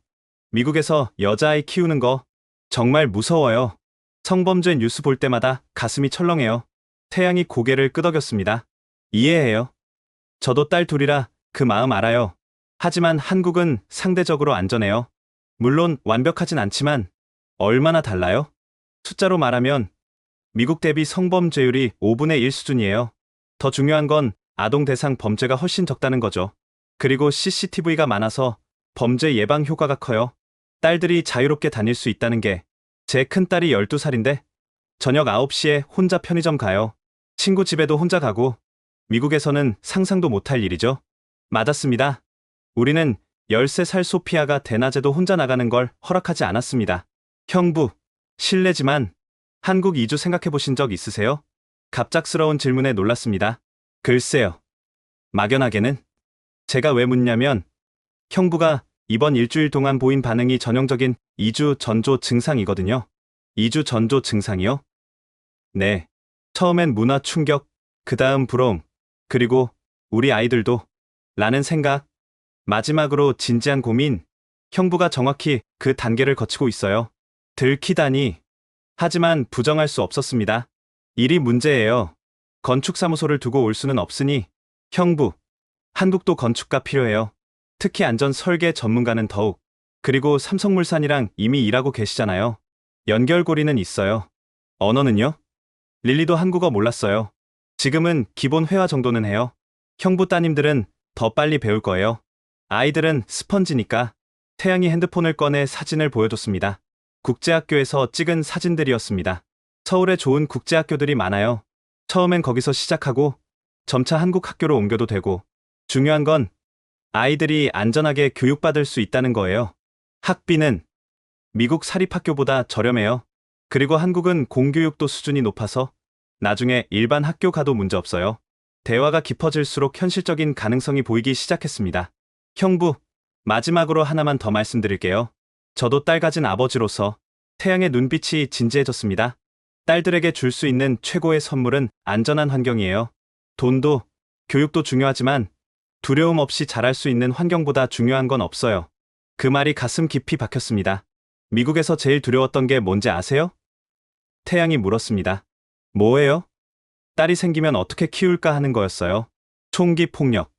미국에서 여자아이 키우는 거 정말 무서워요. 성범죄 뉴스 볼 때마다 가슴이 철렁해요. 태양이 고개를 끄덕였습니다. 이해해요. 저도 딸 둘이라 그 마음 알아요. 하지만 한국은 상대적으로 안전해요. 물론 완벽하진 않지만 얼마나 달라요? 숫자로 말하면 미국 대비 성범죄율이 5분의 1 수준이에요. 더 중요한 건 아동 대상 범죄가 훨씬 적다는 거죠. 그리고 CCTV가 많아서 범죄 예방 효과가 커요. 딸들이 자유롭게 다닐 수 있다는 게. 제 큰딸이 12살인데 저녁 9시에 혼자 편의점 가요. 친구 집에도 혼자 가고. 미국에서는 상상도 못할 일이죠. 맞았습니다. 우리는 13살 소피아가 대낮에도 혼자 나가는 걸 허락하지 않았습니다. 형부, 실례지만 한국 이주 생각해 보신 적 있으세요? 갑작스러운 질문에 놀랐습니다. 글쎄요. 막연하게는. 제가 왜 묻냐면 형부가 이번 일주일 동안 보인 반응이 전형적인 이주 전조 증상이거든요. 이주 전조 증상이요? 네. 처음엔 문화 충격, 그 다음 부러움, 그리고 우리 아이들도 라는 생각. 마지막으로 진지한 고민. 형부가 정확히 그 단계를 거치고 있어요. 들키다니. 하지만 부정할 수 없었습니다. 일이 문제예요. 건축사무소를 두고 올 수는 없으니. 형부, 한국도 건축가 필요해요. 특히 안전 설계 전문가는 더욱. 그리고 삼성물산이랑 이미 일하고 계시잖아요. 연결고리는 있어요. 언어는요? 릴리도 한국어 몰랐어요. 지금은 기본 회화 정도는 해요. 형부 따님들은 더 빨리 배울 거예요. 아이들은 스펀지니까. 태양이 핸드폰을 꺼내 사진을 보여줬습니다. 국제학교에서 찍은 사진들이었습니다. 서울에 좋은 국제학교들이 많아요. 처음엔 거기서 시작하고 점차 한국 학교로 옮겨도 되고. 중요한 건 아이들이 안전하게 교육받을 수 있다는 거예요. 학비는 미국 사립학교보다 저렴해요. 그리고 한국은 공교육도 수준이 높아서 나중에 일반 학교 가도 문제 없어요. 대화가 깊어질수록 현실적인 가능성이 보이기 시작했습니다. 형부, 마지막으로 하나만 더 말씀드릴게요. 저도 딸 가진 아버지로서. 태양의 눈빛이 진지해졌습니다. 딸들에게 줄 수 있는 최고의 선물은 안전한 환경이에요. 돈도, 교육도 중요하지만 두려움 없이 자랄 수 있는 환경보다 중요한 건 없어요. 그 말이 가슴 깊이 박혔습니다. 미국에서 제일 두려웠던 게 뭔지 아세요? 태양이 물었습니다. 뭐예요? 딸이 생기면 어떻게 키울까 하는 거였어요. 총기 폭력,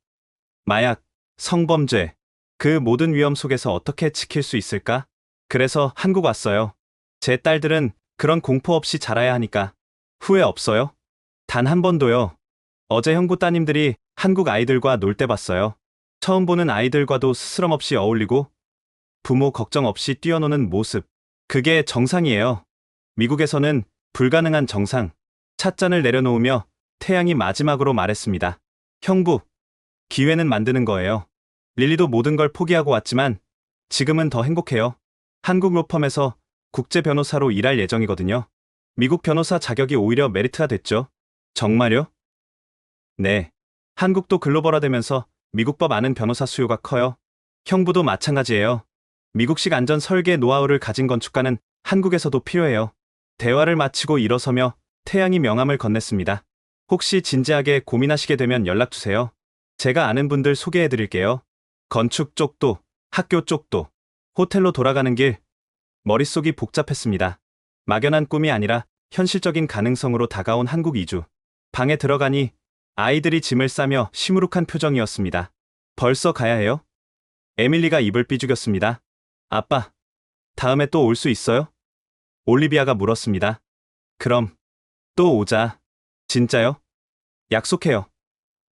마약, 성범죄, 그 모든 위험 속에서 어떻게 지킬 수 있을까? 그래서 한국 왔어요. 제 딸들은 그런 공포 없이 자라야 하니까. 후회 없어요? 단 한 번도요. 어제 형부 따님들이 한국 아이들과 놀 때 봤어요. 처음 보는 아이들과도 스스럼 없이 어울리고 부모 걱정 없이 뛰어노는 모습. 그게 정상이에요. 미국에서는 불가능한 정상. 찻잔을 내려놓으며 태양이 마지막으로 말했습니다. 형부, 기회는 만드는 거예요. 릴리도 모든 걸 포기하고 왔지만 지금은 더 행복해요. 한국 로펌에서 국제 변호사로 일할 예정이거든요. 미국 변호사 자격이 오히려 메리트가 됐죠. 정말요? 네. 한국도 글로벌화되면서 미국법 아는 변호사 수요가 커요. 형부도 마찬가지예요. 미국식 안전 설계 노하우를 가진 건축가는 한국에서도 필요해요. 대화를 마치고 일어서며 태양이 명함을 건넸습니다. 혹시 진지하게 고민하시게 되면 연락주세요. 제가 아는 분들 소개해드릴게요. 건축 쪽도, 학교 쪽도, 호텔로 돌아가는 길. 머릿속이 복잡했습니다. 막연한 꿈이 아니라 현실적인 가능성으로 다가온 한국 이주. 방에 들어가니 아이들이 짐을 싸며 시무룩한 표정이었습니다. 벌써 가야 해요? 에밀리가 입을 삐죽였습니다. 아빠, 다음에 또 올 수 있어요? 올리비아가 물었습니다. 그럼 또 오자. 진짜요? 약속해요.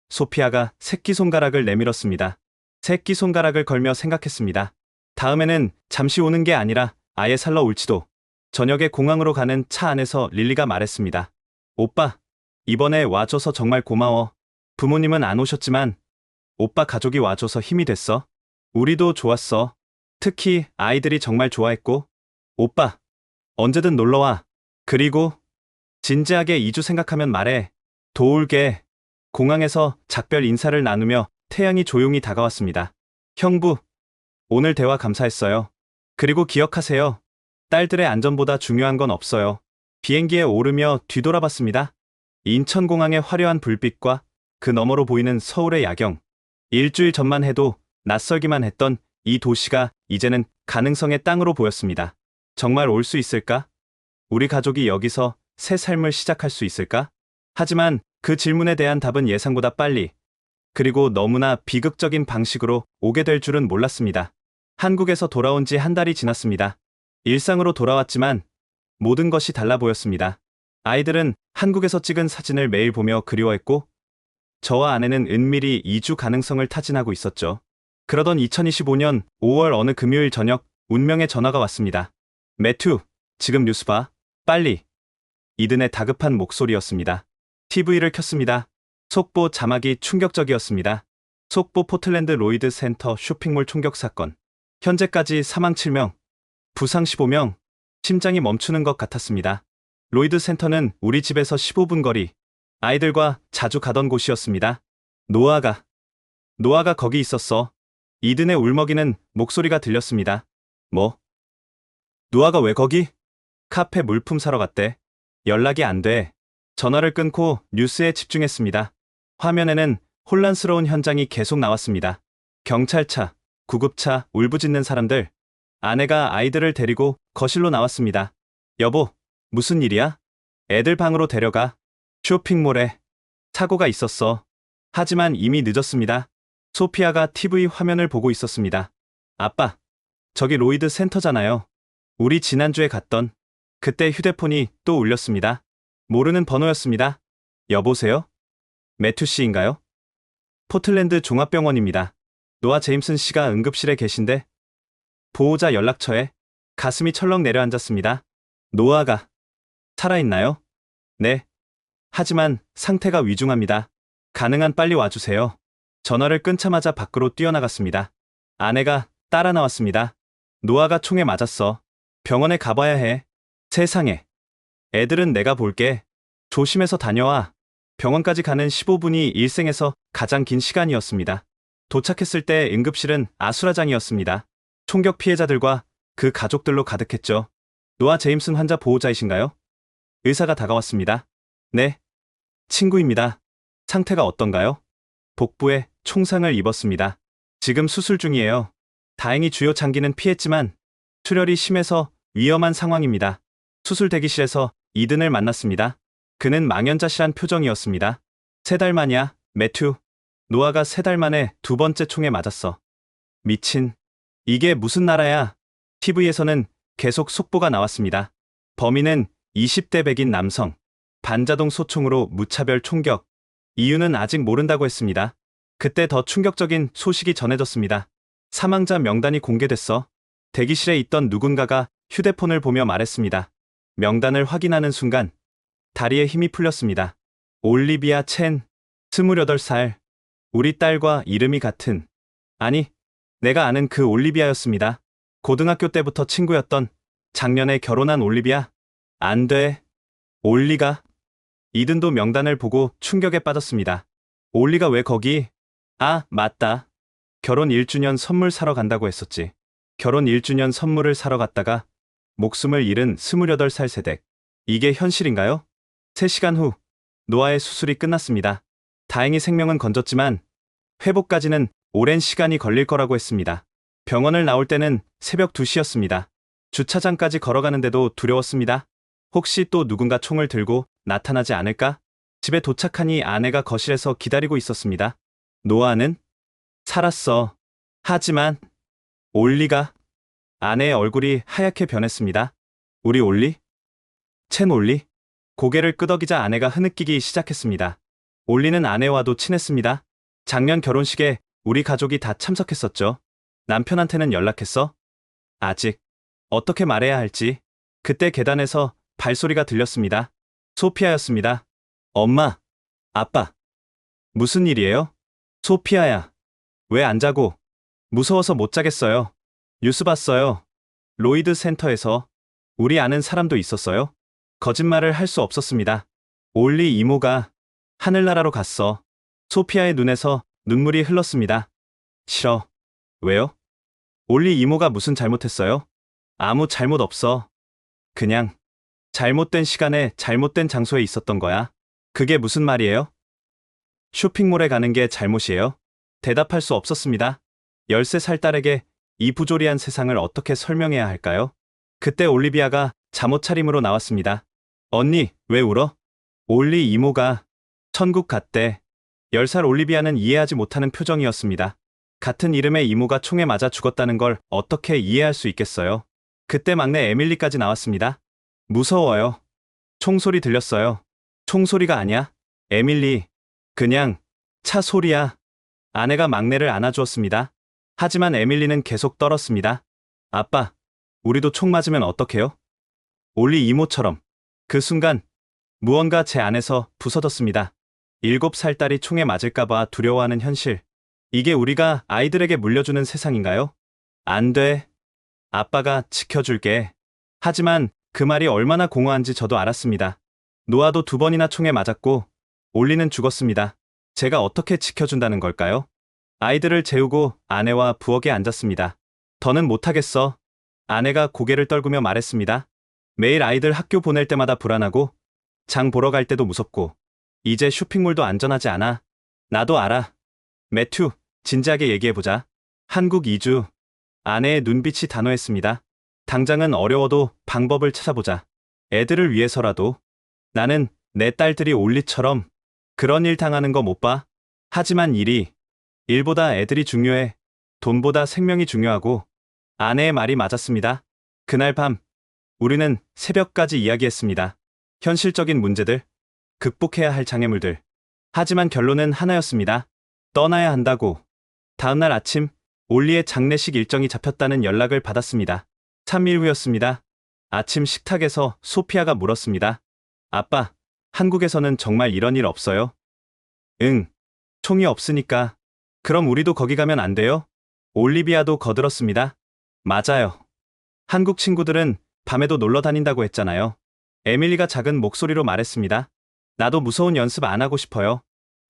소피아가 새끼손가락을 내밀었습니다. 새끼손가락을 걸며 생각했습니다. 다음에는 잠시 오는 게 아니라 아예 살러 올지도. 저녁에 공항으로 가는 차 안에서 릴리가 말했습니다. 오빠, 이번에 와줘서 정말 고마워. 부모님은 안 오셨지만 오빠 가족이 와줘서 힘이 됐어. 우리도 좋았어. 특히 아이들이 정말 좋아했고. 오빠, 언제든 놀러와. 그리고 진지하게 이주 생각하면 말해. 도울게. 공항에서 작별 인사를 나누며 태양이 조용히 다가왔습니다. 형부, 오늘 대화 감사했어요. 그리고 기억하세요. 딸들의 안전보다 중요한 건 없어요. 비행기에 오르며 뒤돌아봤습니다. 인천공항의 화려한 불빛과 그 너머로 보이는 서울의 야경. 일주일 전만 해도 낯설기만 했던 이 도시가 이제는 가능성의 땅으로 보였습니다. 정말 올 수 있을까? 우리 가족이 여기서 새 삶을 시작할 수 있을까? 하지만 그 질문에 대한 답은 예상보다 빨리, 그리고 너무나 비극적인 방식으로 오게 될 줄은 몰랐습니다. 한국에서 돌아온 지 한 달이 지났습니다. 일상으로 돌아왔지만 모든 것이 달라 보였습니다. 아이들은 한국에서 찍은 사진을 매일 보며 그리워했고, 저와 아내는 은밀히 이주 가능성을 타진하고 있었죠. 그러던 2025년 5월 어느 금요일 저녁, 운명의 전화가 왔습니다. 매튜, 지금 뉴스 봐. 빨리. 이든의 다급한 목소리였습니다. TV를 켰습니다. 속보 자막이 충격적이었습니다. 속보 포틀랜드 로이드 센터 쇼핑몰 총격 사건. 현재까지 사망 7명, 부상 15명, 심장이 멈추는 것 같았습니다. 로이드 센터는 우리 집에서 15분 거리, 아이들과 자주 가던 곳이었습니다. 노아가 거기 있었어. 이든의 울먹이는 목소리가 들렸습니다. 뭐? 노아가 왜 거기? 카페 물품 사러 갔대. 연락이 안 돼. 전화를 끊고 뉴스에 집중했습니다. 화면에는 혼란스러운 현장이 계속 나왔습니다. 경찰차, 구급차, 울부짖는 사람들. 아내가 아이들을 데리고 거실로 나왔습니다. 여보, 무슨 일이야? 애들 방으로 데려가. 쇼핑몰에 사고가 있었어. 하지만 이미 늦었습니다. 소피아가 TV 화면을 보고 있었습니다. 아빠, 저기 로이드 센터잖아요. 우리 지난주에 갔던. 그때 휴대폰이 또 울렸습니다. 모르는 번호였습니다. 여보세요? 매튜 씨인가요? 포틀랜드 종합병원입니다. 노아 제임슨 씨가 응급실에 계신데. 보호자 연락처에. 가슴이 철렁 내려앉았습니다. 노아가 살아있나요? 네. 하지만 상태가 위중합니다. 가능한 빨리 와주세요. 전화를 끊자마자 밖으로 뛰어나갔습니다. 아내가 따라 나왔습니다. 노아가 총에 맞았어. 병원에 가봐야 해. 세상에. 애들은 내가 볼게. 조심해서 다녀와. 병원까지 가는 15분이 일생에서 가장 긴 시간이었습니다. 도착했을 때 응급실은 아수라장이었습니다. 총격 피해자들과 그 가족들로 가득했죠. 노아 제임슨 환자 보호자이신가요? 의사가 다가왔습니다. 네. 친구입니다. 상태가 어떤가요? 복부에 총상을 입었습니다. 지금 수술 중이에요. 다행히 주요 장기는 피했지만 출혈이 심해서 위험한 상황입니다. 수술 대기실에서 이든을 만났습니다. 그는 망연자실한 표정이었습니다. 3달 만이야, 매튜. 노아가 3달 만에 두 번째 총에 맞았어. 미친. 이게 무슨 나라야? TV에서는 계속 속보가 나왔습니다. 범인은 20대 백인 남성. 반자동 소총으로 무차별 총격. 이유는 아직 모른다고 했습니다. 그때 더 충격적인 소식이 전해졌습니다. 사망자 명단이 공개됐어. 대기실에 있던 누군가가 휴대폰을 보며 말했습니다. 명단을 확인하는 순간 다리에 힘이 풀렸습니다. 올리비아 첸, 28살. 우리 딸과 이름이 같은. 아니, 내가 아는 그 올리비아였습니다. 고등학교 때부터 친구였던 작년에 결혼한 올리비아. 안 돼. 올리가. 이든도 명단을 보고 충격에 빠졌습니다. 올리가 왜 거기? 아, 맞다. 결혼 1주년 선물 사러 간다고 했었지. 결혼 1주년 선물을 사러 갔다가 목숨을 잃은 28살 세댁. 이게 현실인가요? 3시간 후 노아의 수술이 끝났습니다. 다행히 생명은 건졌지만 회복까지는 오랜 시간이 걸릴 거라고 했습니다. 병원을 나올 때는 새벽 2시였습니다. 주차장까지 걸어가는데도 두려웠습니다. 혹시 또 누군가 총을 들고 나타나지 않을까? 집에 도착하니 아내가 거실에서 기다리고 있었습니다. 노아는 살았어. 하지만 올리가. 아내의 얼굴이 하얗게 변했습니다. 우리 올리? 첸 올리? 고개를 끄덕이자 아내가 흐느끼기 시작했습니다. 올리는 아내와도 친했습니다. 작년 결혼식에 우리 가족이 다 참석했었죠. 남편한테는 연락했어? 아직. 어떻게 말해야 할지. 그때 계단에서 발소리가 들렸습니다. 소피아였습니다. 엄마, 아빠. 무슨 일이에요? 소피아야. 왜 안 자고? 무서워서 못 자겠어요. 뉴스 봤어요. 로이드 센터에서. 우리 아는 사람도 있었어요. 거짓말을 할 수 없었습니다. 올리 이모가 하늘나라로 갔어. 소피아의 눈에서 눈물이 흘렀습니다. 싫어. 왜요? 올리 이모가 무슨 잘못했어요? 아무 잘못 없어. 그냥 잘못된 시간에 잘못된 장소에 있었던 거야. 그게 무슨 말이에요? 쇼핑몰에 가는 게 잘못이에요? 대답할 수 없었습니다. 13살 딸에게 이 부조리한 세상을 어떻게 설명해야 할까요? 그때 올리비아가 잠옷 차림으로 나왔습니다. 언니, 왜 울어? 올리 이모가 천국 갔대. 10살 올리비아는 이해하지 못하는 표정이었습니다. 같은 이름의 이모가 총에 맞아 죽었다는 걸 어떻게 이해할 수 있겠어요? 그때 막내 에밀리까지 나왔습니다. 무서워요. 총소리 들렸어요. 총소리가 아니야. 에밀리. 그냥 차 소리야. 아내가 막내를 안아주었습니다. 하지만 에밀리는 계속 떨었습니다. 아빠, 우리도 총 맞으면 어떡해요? 올리 이모처럼. 그 순간 무언가 제 안에서 부서졌습니다. 7살 딸이 총에 맞을까봐 두려워하는 현실. 이게 우리가 아이들에게 물려주는 세상인가요? 안 돼. 아빠가 지켜줄게. 하지만 그 말이 얼마나 공허한지 저도 알았습니다. 노아도 2번이나 총에 맞았고 올리는 죽었습니다. 제가 어떻게 지켜준다는 걸까요? 아이들을 재우고 아내와 부엌에 앉았습니다. 더는 못하겠어. 아내가 고개를 떨구며 말했습니다. 매일 아이들 학교 보낼 때마다 불안하고 장 보러 갈 때도 무섭고 이제 쇼핑몰도 안전하지 않아. 나도 알아. 매튜, 진지하게 얘기해보자. 한국 이주. 아내의 눈빛이 단호했습니다. 당장은 어려워도 방법을 찾아보자. 애들을 위해서라도. 나는 내 딸들이 올리처럼 그런 일 당하는 거 못 봐. 하지만 일보다 애들이 중요해. 돈보다 생명이 중요하고. 아내의 말이 맞았습니다. 그날 밤 우리는 새벽까지 이야기했습니다. 현실적인 문제들, 극복해야 할 장애물들. 하지만 결론은 하나였습니다. 떠나야 한다고. 다음날 아침 올리의 장례식 일정이 잡혔다는 연락을 받았습니다. 3일 후였습니다. 아침 식탁에서 소피아가 물었습니다. 아빠, 한국에서는 정말 이런 일 없어요? 응. 총이 없으니까. 그럼 우리도 거기 가면 안 돼요? 올리비아도 거들었습니다. 맞아요. 한국 친구들은 밤에도 놀러 다닌다고 했잖아요. 에밀리가 작은 목소리로 말했습니다. 나도 무서운 연습 안 하고 싶어요.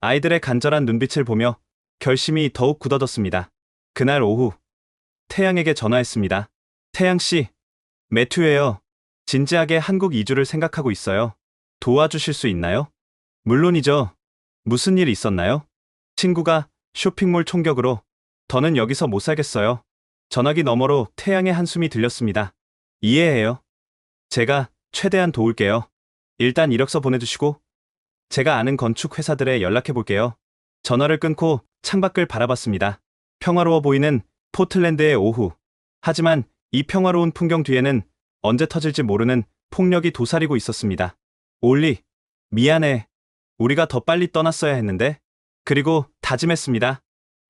아이들의 간절한 눈빛을 보며 결심이 더욱 굳어졌습니다. 그날 오후 태양에게 전화했습니다. 태양씨, 매튜예요. 진지하게 한국 이주를 생각하고 있어요. 도와주실 수 있나요? 물론이죠. 무슨 일 있었나요? 친구가 쇼핑몰 총격으로. 더는 여기서 못 살겠어요. 전화기 너머로 태양의 한숨이 들렸습니다. 이해해요. 제가 최대한 도울게요. 일단 이력서 보내주시고 제가 아는 건축 회사들에 연락해 볼게요. 전화를 끊고 창밖을 바라봤습니다. 평화로워 보이는 포틀랜드의 오후. 하지만 이 평화로운 풍경 뒤에는 언제 터질지 모르는 폭력이 도사리고 있었습니다. 올리, 미안해. 우리가 더 빨리 떠났어야 했는데. 그리고 다짐했습니다.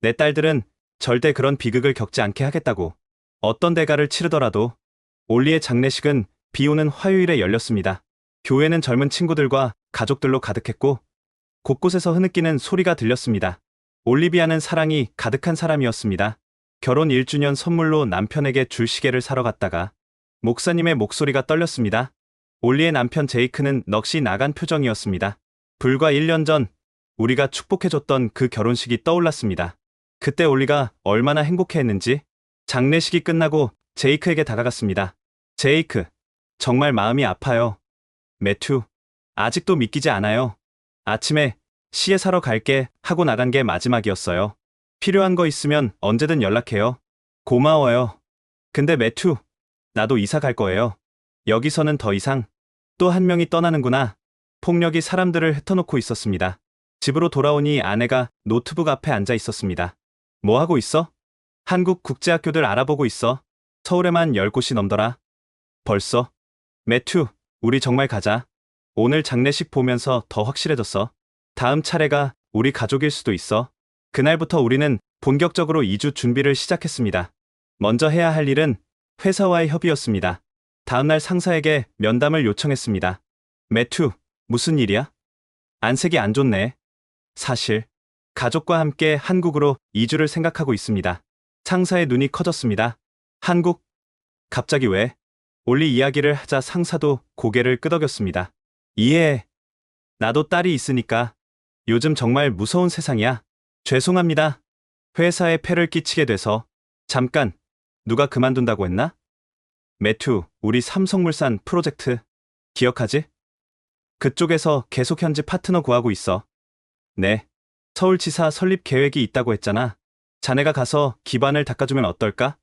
내 딸들은 절대 그런 비극을 겪지 않게 하겠다고. 어떤 대가를 치르더라도. 올리의 장례식은 비 오는 화요일에 열렸습니다. 교회는 젊은 친구들과 가족들로 가득했고 곳곳에서 흐느끼는 소리가 들렸습니다. 올리비아는 사랑이 가득한 사람이었습니다. 결혼 1주년 선물로 남편에게 줄 시계를 사러 갔다가 목사님의 목소리가 떨렸습니다. 올리의 남편 제이크는 넋이 나간 표정이었습니다. 불과 1년 전 우리가 축복해줬던 그 결혼식이 떠올랐습니다. 그때 올리가 얼마나 행복해했는지. 장례식이 끝나고 제이크에게 다가갔습니다. 제이크, 정말 마음이 아파요. 매튜, 아직도 믿기지 않아요. 아침에 시계 사러 갈게 하고 나간 게 마지막이었어요. 필요한 거 있으면 언제든 연락해요. 고마워요. 근데 매튜, 나도 이사 갈 거예요. 여기서는 더 이상. 또 한 명이 떠나는구나. 폭력이 사람들을 흩어놓고 있었습니다. 집으로 돌아오니 아내가 노트북 앞에 앉아 있었습니다. 뭐 하고 있어? 한국 국제학교들 알아보고 있어. 서울에만 10곳이 넘더라. 벌써? 매튜, 우리 정말 가자. 오늘 장례식 보면서 더 확실해졌어. 다음 차례가 우리 가족일 수도 있어. 그날부터 우리는 본격적으로 이주 준비를 시작했습니다. 먼저 해야 할 일은 회사와의 협의였습니다. 다음날 상사에게 면담을 요청했습니다. 매튜, 무슨 일이야? 안색이 안 좋네. 사실 가족과 함께 한국으로 이주를 생각하고 있습니다. 상사의 눈이 커졌습니다. 한국? 갑자기 왜? 올리 이야기를 하자 상사도 고개를 끄덕였습니다. 이해해. 나도 딸이 있으니까. 요즘 정말 무서운 세상이야. 죄송합니다. 회사에 폐를 끼치게 돼서. 잠깐, 누가 그만둔다고 했나? 매튜, 우리 삼성물산 프로젝트 기억하지? 그쪽에서 계속 현지 파트너 구하고 있어. 네. 서울지사 설립 계획이 있다고 했잖아. 자네가 가서 기반을 닦아주면 어떨까?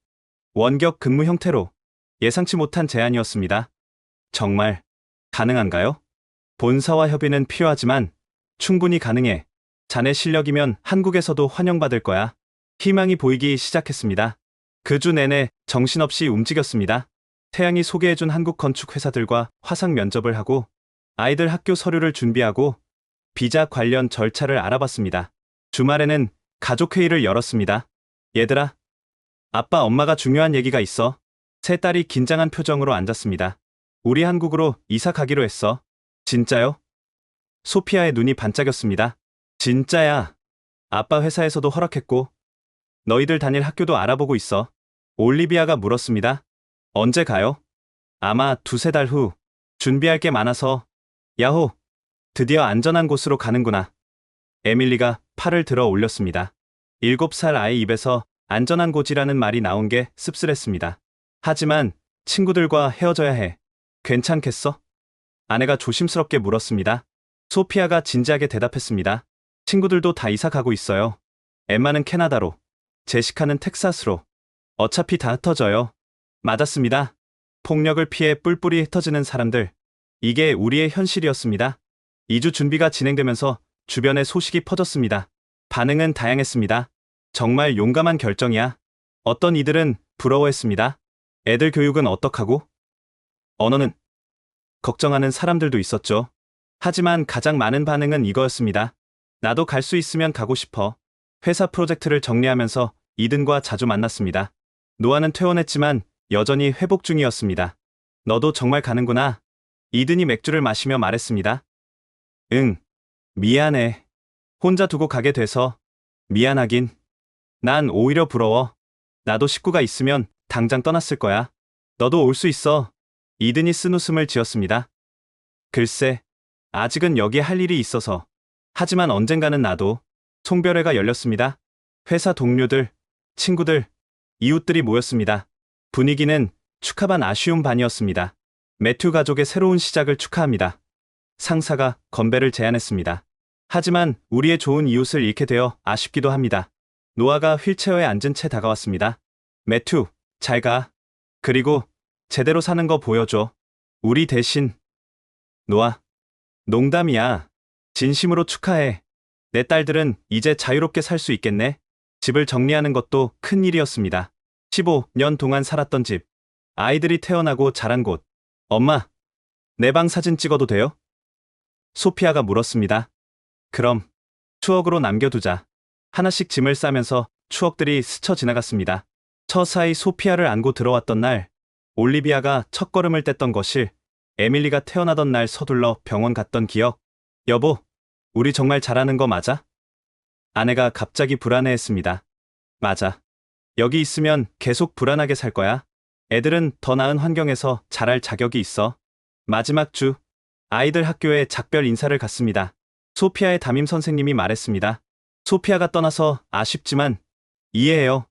원격 근무 형태로. 예상치 못한 제안이었습니다. 정말 가능한가요? 본사와 협의는 필요하지만 충분히 가능해. 자네 실력이면 한국에서도 환영받을 거야. 희망이 보이기 시작했습니다. 그 주 내내 정신없이 움직였습니다. 태양이 소개해준 한국 건축 회사들과 화상 면접을 하고 아이들 학교 서류를 준비하고 비자 관련 절차를 알아봤습니다. 주말에는 가족회의를 열었습니다. 얘들아, 아빠 엄마가 중요한 얘기가 있어. 세 딸이 긴장한 표정으로 앉았습니다. 우리 한국으로 이사 가기로 했어. 진짜요? 소피아의 눈이 반짝였습니다. 진짜야. 아빠 회사에서도 허락했고 너희들 다닐 학교도 알아보고 있어. 올리비아가 물었습니다. 언제 가요? 아마 2-3달 후. 준비할 게 많아서. 야호, 드디어 안전한 곳으로 가는구나. 에밀리가 팔을 들어 올렸습니다. 7살 아이 입에서 안전한 곳이라는 말이 나온 게 씁쓸했습니다. 하지만 친구들과 헤어져야 해. 괜찮겠어? 아내가 조심스럽게 물었습니다. 소피아가 진지하게 대답했습니다. 친구들도 다 이사 가고 있어요. 엠마는 캐나다로, 제시카는 텍사스로. 어차피 다 흩어져요. 맞았습니다. 폭력을 피해 뿔뿔이 흩어지는 사람들. 이게 우리의 현실이었습니다. 이주 준비가 진행되면서 주변에 소식이 퍼졌습니다. 반응은 다양했습니다. 정말 용감한 결정이야. 어떤 이들은 부러워했습니다. 애들 교육은 어떡하고? 언어는? 걱정하는 사람들도 있었죠. 하지만 가장 많은 반응은 이거였습니다. 나도 갈 수 있으면 가고 싶어. 회사 프로젝트를 정리하면서 이든과 자주 만났습니다. 노아는 퇴원했지만 여전히 회복 중이었습니다. 너도 정말 가는구나. 이든이 맥주를 마시며 말했습니다. 응, 미안해. 혼자 두고 가게 돼서. 미안하긴. 난 오히려 부러워. 나도 식구가 있으면 당장 떠났을 거야. 너도 올 수 있어. 이든이 쓴웃음을 지었습니다. 글쎄, 아직은 여기에 할 일이 있어서. 하지만 언젠가는 나도. 송별회가 열렸습니다. 회사 동료들, 친구들, 이웃들이 모였습니다. 분위기는 축하 반 아쉬움 반이었습니다. 매튜 가족의 새로운 시작을 축하합니다. 상사가 건배를 제안했습니다. 하지만 우리의 좋은 이웃을 잃게 되어 아쉽기도 합니다. 노아가 휠체어에 앉은 채 다가왔습니다. 매튜, 잘 가. 그리고 제대로 사는 거 보여줘. 우리 대신. 노아, 농담이야. 진심으로 축하해. 내 딸들은 이제 자유롭게 살 수 있겠네. 집을 정리하는 것도 큰 일이었습니다. 15년 동안 살았던 집. 아이들이 태어나고 자란 곳. 엄마, 내 방 사진 찍어도 돼요? 소피아가 물었습니다. 그럼 추억으로 남겨두자. 하나씩 짐을 싸면서 추억들이 스쳐 지나갔습니다. 서사히 소피아를 안고 들어왔던 날, 올리비아가 첫걸음을 뗐던 거실, 에밀리가 태어나던 날 서둘러 병원 갔던 기억. 여보, 우리 정말 잘하는 거 맞아? 아내가 갑자기 불안해했습니다. 맞아. 여기 있으면 계속 불안하게 살 거야. 애들은 더 나은 환경에서 자랄 자격이 있어. 마지막 주, 아이들 학교에 작별 인사를 갔습니다. 소피아의 담임 선생님이 말했습니다. 소피아가 떠나서 아쉽지만 이해해요.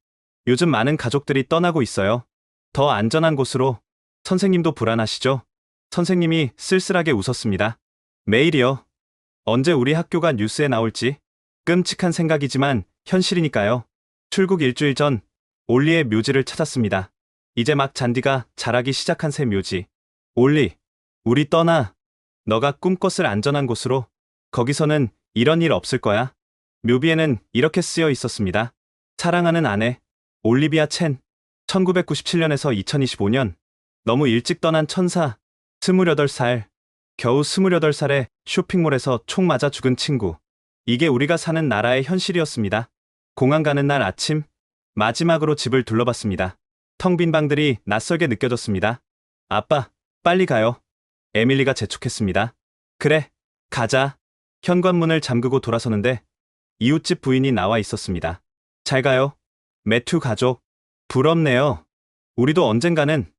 요즘 많은 가족들이 떠나고 있어요. 더 안전한 곳으로. 선생님도 불안하시죠? 선생님이 쓸쓸하게 웃었습니다. 매일이요. 언제 우리 학교가 뉴스에 나올지. 끔찍한 생각이지만 현실이니까요. 출국 일주일 전 올리의 묘지를 찾았습니다. 이제 막 잔디가 자라기 시작한 새 묘지. 올리, 우리 떠나. 너가 꿈꿨을 안전한 곳으로. 거기서는 이런 일 없을 거야. 묘비에는 이렇게 쓰여 있었습니다. 사랑하는 아내, 올리비아 첸. 1997년에서 2025년. 너무 일찍 떠난 천사. 28살. 겨우 28살에 쇼핑몰에서 총 맞아 죽은 친구. 이게 우리가 사는 나라의 현실이었습니다. 공항 가는 날 아침, 마지막으로 집을 둘러봤습니다. 텅 빈 방들이 낯설게 느껴졌습니다. 아빠, 빨리 가요. 에밀리가 재촉했습니다. 그래, 가자. 현관문을 잠그고 돌아서는데 이웃집 부인이 나와 있었습니다. 잘 가요. 매튜 가족. 부럽네요. 우리도 언젠가는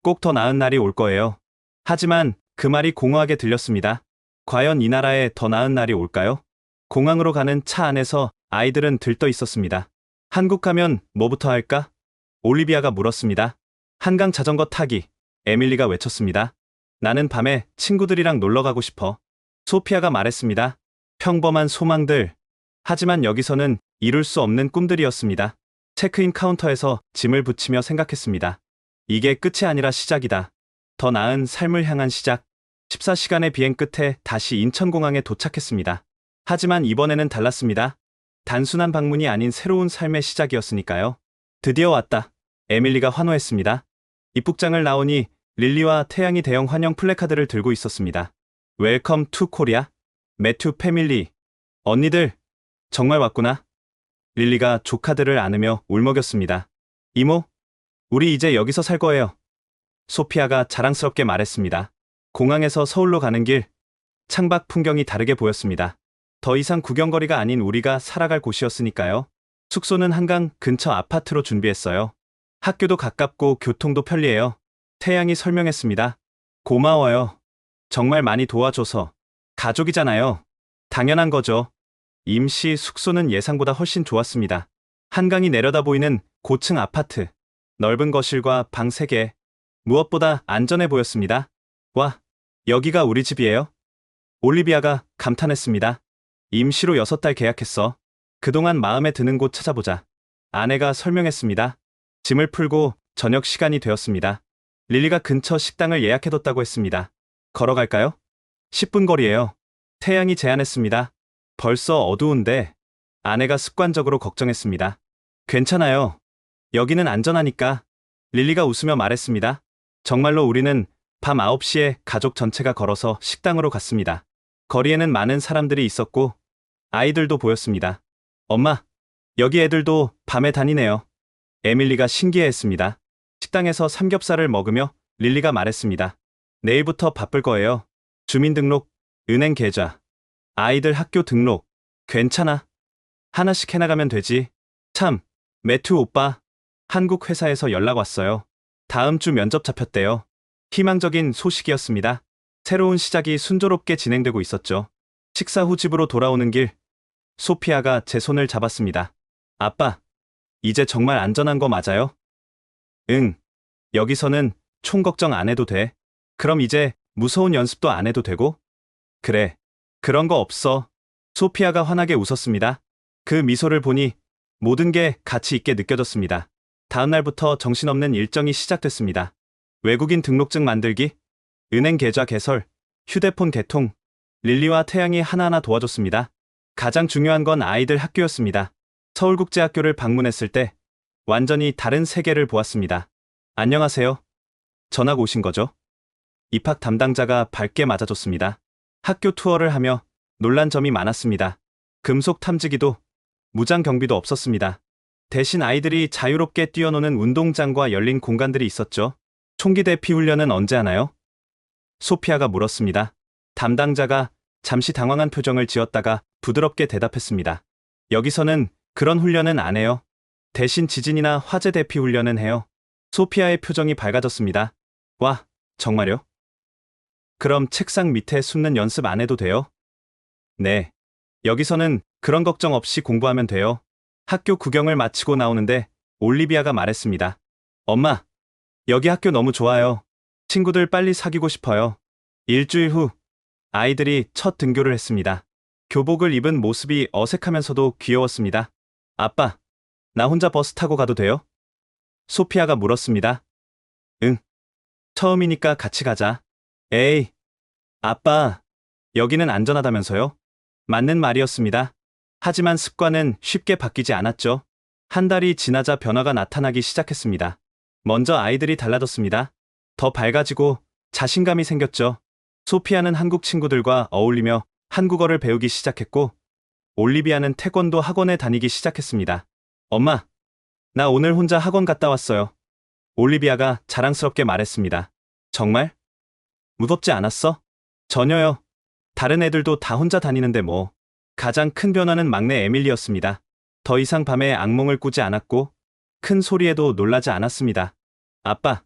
꼭 더 나은 날이 올 거예요. 하지만 그 말이 공허하게 들렸습니다. 과연 이 나라에 더 나은 날이 올까요? 공항으로 가는 차 안에서 아이들은 들떠 있었습니다. 한국 가면 뭐부터 할까? 올리비아가 물었습니다. 한강 자전거 타기. 에밀리가 외쳤습니다. 나는 밤에 친구들이랑 놀러 가고 싶어. 소피아가 말했습니다. 평범한 소망들. 하지만 여기서는 이룰 수 없는 꿈들이었습니다. 체크인 카운터에서 짐을 붙이며 생각했습니다. 이게 끝이 아니라 시작이다. 더 나은 삶을 향한 시작. 14시간의 비행 끝에 다시 인천공항에 도착했습니다. 하지만 이번에는 달랐습니다. 단순한 방문이 아닌 새로운 삶의 시작이었으니까요. 드디어 왔다. 에밀리가 환호했습니다. 입국장을 나오니 릴리와 태양이 대형 환영 플래카드를 들고 있었습니다. 웰컴 투 코리아. 매튜 패밀리. 언니들, 정말 왔구나. 릴리가 조카들을 안으며 울먹였습니다. 이모, 우리 이제 여기서 살 거예요. 소피아가 자랑스럽게 말했습니다. 공항에서 서울로 가는 길, 창밖 풍경이 다르게 보였습니다. 더 이상 구경거리가 아닌 우리가 살아갈 곳이었으니까요. 숙소는 한강 근처 아파트로 준비했어요. 학교도 가깝고 교통도 편리해요. 태양이 설명했습니다. 고마워요. 정말 많이 도와줘서. 가족이잖아요. 당연한 거죠. 임시 숙소는 예상보다 훨씬 좋았습니다. 한강이 내려다 보이는 고층 아파트. 넓은 거실과 방 3개. 무엇보다 안전해 보였습니다. 와, 여기가 우리 집이에요? 올리비아가 감탄했습니다. 임시로 6달 계약했어. 그동안 마음에 드는 곳 찾아보자. 아내가 설명했습니다. 짐을 풀고 저녁 시간이 되었습니다. 릴리가 근처 식당을 예약해뒀다고 했습니다. 걸어갈까요? 10분 거리예요. 태양이 제안했습니다. 벌써 어두운데. 아내가 습관적으로 걱정했습니다. 괜찮아요. 여기는 안전하니까. 릴리가 웃으며 말했습니다. 정말로 우리는 밤 9시에 가족 전체가 걸어서 식당으로 갔습니다. 거리에는 많은 사람들이 있었고 아이들도 보였습니다. 엄마, 여기 애들도 밤에 다니네요. 에밀리가 신기해했습니다. 식당에서 삼겹살을 먹으며 릴리가 말했습니다. 내일부터 바쁠 거예요. 주민등록, 은행 계좌, 아이들 학교 등록. 괜찮아. 하나씩 해나가면 되지. 참, 매튜 오빠. 한국 회사에서 연락 왔어요. 다음 주 면접 잡혔대요. 희망적인 소식이었습니다. 새로운 시작이 순조롭게 진행되고 있었죠. 식사 후 집으로 돌아오는 길, 소피아가 제 손을 잡았습니다. 아빠, 이제 정말 안전한 거 맞아요? 응. 여기서는 총 걱정 안 해도 돼. 그럼 이제 무서운 연습도 안 해도 되고? 그래. 그런 거 없어. 소피아가 환하게 웃었습니다. 그 미소를 보니 모든 게 가치 있게 느껴졌습니다. 다음 날부터 정신없는 일정이 시작됐습니다. 외국인 등록증 만들기, 은행 계좌 개설, 휴대폰 개통. 릴리와 태양이 하나하나 도와줬습니다. 가장 중요한 건 아이들 학교였습니다. 서울국제학교를 방문했을 때 완전히 다른 세계를 보았습니다. 안녕하세요. 전학 오신 거죠? 입학 담당자가 밝게 맞아줬습니다. 학교 투어를 하며 놀란 점이 많았습니다. 금속 탐지기도, 무장 경비도 없었습니다. 대신 아이들이 자유롭게 뛰어노는 운동장과 열린 공간들이 있었죠. 총기 대피 훈련은 언제 하나요? 소피아가 물었습니다. 담당자가 잠시 당황한 표정을 지었다가 부드럽게 대답했습니다. 여기서는 그런 훈련은 안 해요. 대신 지진이나 화재 대피 훈련은 해요. 소피아의 표정이 밝아졌습니다. 와, 정말요? 그럼 책상 밑에 숨는 연습 안 해도 돼요? 네. 여기서는 그런 걱정 없이 공부하면 돼요. 학교 구경을 마치고 나오는데 올리비아가 말했습니다. 엄마, 여기 학교 너무 좋아요. 친구들 빨리 사귀고 싶어요. 일주일 후, 아이들이 첫 등교를 했습니다. 교복을 입은 모습이 어색하면서도 귀여웠습니다. 아빠, 나 혼자 버스 타고 가도 돼요? 소피아가 물었습니다. 응. 처음이니까 같이 가자. 에이, 아빠, 여기는 안전하다면서요? 맞는 말이었습니다. 하지만 습관은 쉽게 바뀌지 않았죠. 한 달이 지나자 변화가 나타나기 시작했습니다. 먼저 아이들이 달라졌습니다. 더 밝아지고 자신감이 생겼죠. 소피아는 한국 친구들과 어울리며 한국어를 배우기 시작했고, 올리비아는 태권도 학원에 다니기 시작했습니다. 엄마, 나 오늘 혼자 학원 갔다 왔어요. 올리비아가 자랑스럽게 말했습니다. 정말? 무섭지 않았어? 전혀요. 다른 애들도 다 혼자 다니는데 뭐. 가장 큰 변화는 막내 에밀리였습니다. 더 이상 밤에 악몽을 꾸지 않았고, 큰 소리에도 놀라지 않았습니다. 아빠,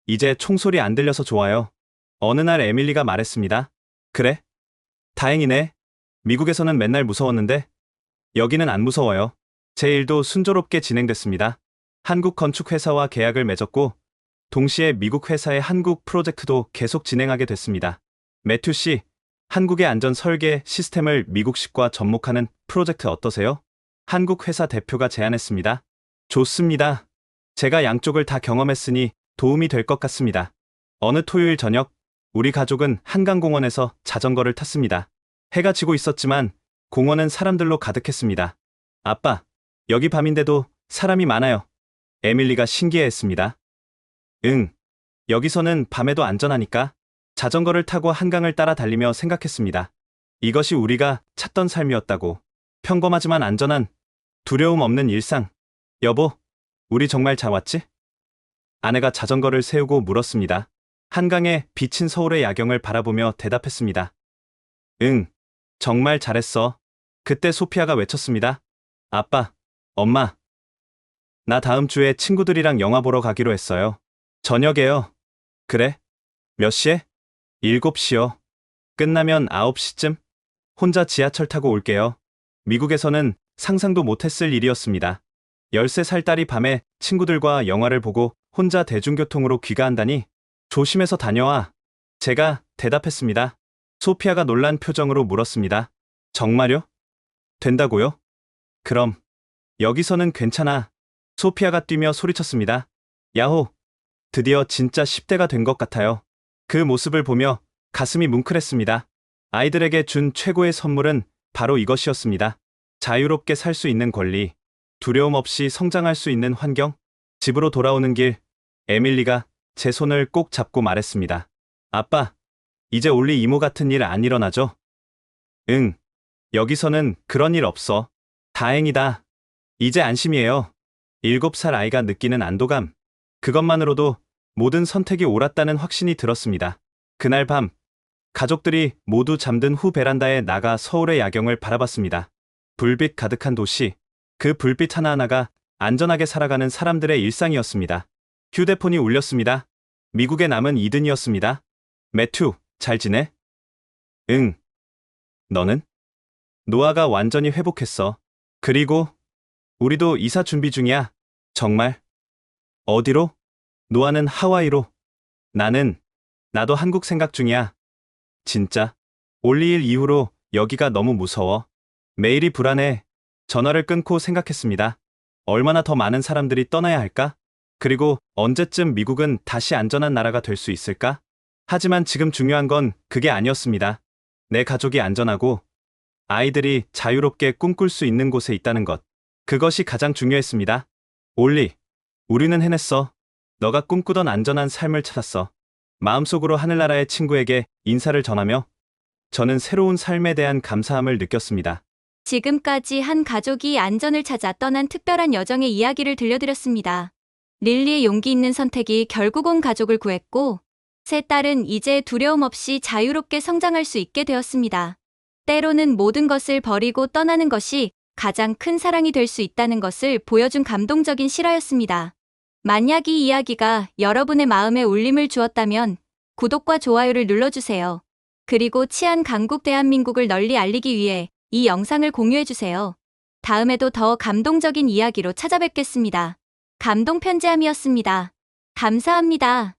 이제 총소리 안 들려서 좋아요. 어느 날 에밀리가 말했습니다. 그래? 다행이네. 미국에서는 맨날 무서웠는데, 여기는 안 무서워요. 제 일도 순조롭게 진행됐습니다. 한국 건축회사와 계약을 맺었고, 동시에 미국 회사의 한국 프로젝트도 계속 진행하게 됐습니다. 매튜 씨, 한국의 안전 설계 시스템을 미국식과 접목하는 프로젝트 어떠세요? 한국 회사 대표가 제안했습니다. 좋습니다. 제가 양쪽을 다 경험했으니 도움이 될 것 같습니다. 어느 토요일 저녁, 우리 가족은 한강공원에서 자전거를 탔습니다. 해가 지고 있었지만 공원은 사람들로 가득했습니다. 아빠, 여기 밤인데도 사람이 많아요. 에밀리가 신기해했습니다. 응, 여기서는 밤에도 안전하니까. 자전거를 타고 한강을 따라 달리며 생각했습니다. 이것이 우리가 찾던 삶이었다고. 평범하지만 안전한, 두려움 없는 일상. 여보, 우리 정말 잘 왔지? 아내가 자전거를 세우고 물었습니다. 한강에 비친 서울의 야경을 바라보며 대답했습니다. 응, 정말 잘했어. 그때 소피아가 외쳤습니다. 아빠, 엄마, 나 다음 주에 친구들이랑 영화 보러 가기로 했어요. 저녁에요. 그래? 몇 시에? 7시요. 끝나면 9시쯤? 혼자 지하철 타고 올게요. 미국에서는 상상도 못했을 일이었습니다. 13살 딸이 밤에 친구들과 영화를 보고 혼자 대중교통으로 귀가한다니. 조심해서 다녀와. 제가 대답했습니다. 소피아가 놀란 표정으로 물었습니다. 정말요? 된다고요? 그럼 여기서는 괜찮아. 소피아가 뛰며 소리쳤습니다. 야호! 드디어 진짜 10대가 된 것 같아요. 그 모습을 보며 가슴이 뭉클했습니다. 아이들에게 준 최고의 선물은 바로 이것이었습니다. 자유롭게 살 수 있는 권리, 두려움 없이 성장할 수 있는 환경. 집으로 돌아오는 길, 에밀리가 제 손을 꼭 잡고 말했습니다. 아빠, 이제 올리 이모 같은 일 안 일어나죠? 응, 여기서는 그런 일 없어. 다행이다. 이제 안심이에요. 7살 아이가 느끼는 안도감. 그것만으로도 모든 선택이 옳았다는 확신이 들었습니다. 그날 밤, 가족들이 모두 잠든 후 베란다에 나가 서울의 야경을 바라봤습니다. 불빛 가득한 도시, 그 불빛 하나하나가 안전하게 살아가는 사람들의 일상이었습니다. 휴대폰이 울렸습니다. 미국에 남은 이든이었습니다. 매튜, 잘 지내? 응. 너는? 노아가 완전히 회복했어. 그리고 우리도 이사 준비 중이야. 정말? 어디로? 노아는 하와이로. 나도 한국 생각 중이야. 진짜? 올리 일 이후로 여기가 너무 무서워. 매일이 불안해. 전화를 끊고 생각했습니다. 얼마나 더 많은 사람들이 떠나야 할까? 그리고 언제쯤 미국은 다시 안전한 나라가 될 수 있을까? 하지만 지금 중요한 건 그게 아니었습니다. 내 가족이 안전하고 아이들이 자유롭게 꿈꿀 수 있는 곳에 있다는 것. 그것이 가장 중요했습니다. 올리, 우리는 해냈어. 너가 꿈꾸던 안전한 삶을 찾았어. 마음속으로 하늘나라의 친구에게 인사를 전하며 저는 새로운 삶에 대한 감사함을 느꼈습니다. 지금까지 한 가족이 안전을 찾아 떠난 특별한 여정의 이야기를 들려드렸습니다. 릴리의 용기 있는 선택이 결국 온 가족을 구했고, 세 딸은 이제 두려움 없이 자유롭게 성장할 수 있게 되었습니다. 때로는 모든 것을 버리고 떠나는 것이 가장 큰 사랑이 될 수 있다는 것을 보여준 감동적인 실화였습니다. 만약 이 이야기가 여러분의 마음에 울림을 주었다면 구독과 좋아요를 눌러주세요. 그리고 치안 강국 대한민국을 널리 알리기 위해 이 영상을 공유해주세요. 다음에도 더 감동적인 이야기로 찾아뵙겠습니다. 감동 편지함이었습니다. 감사합니다.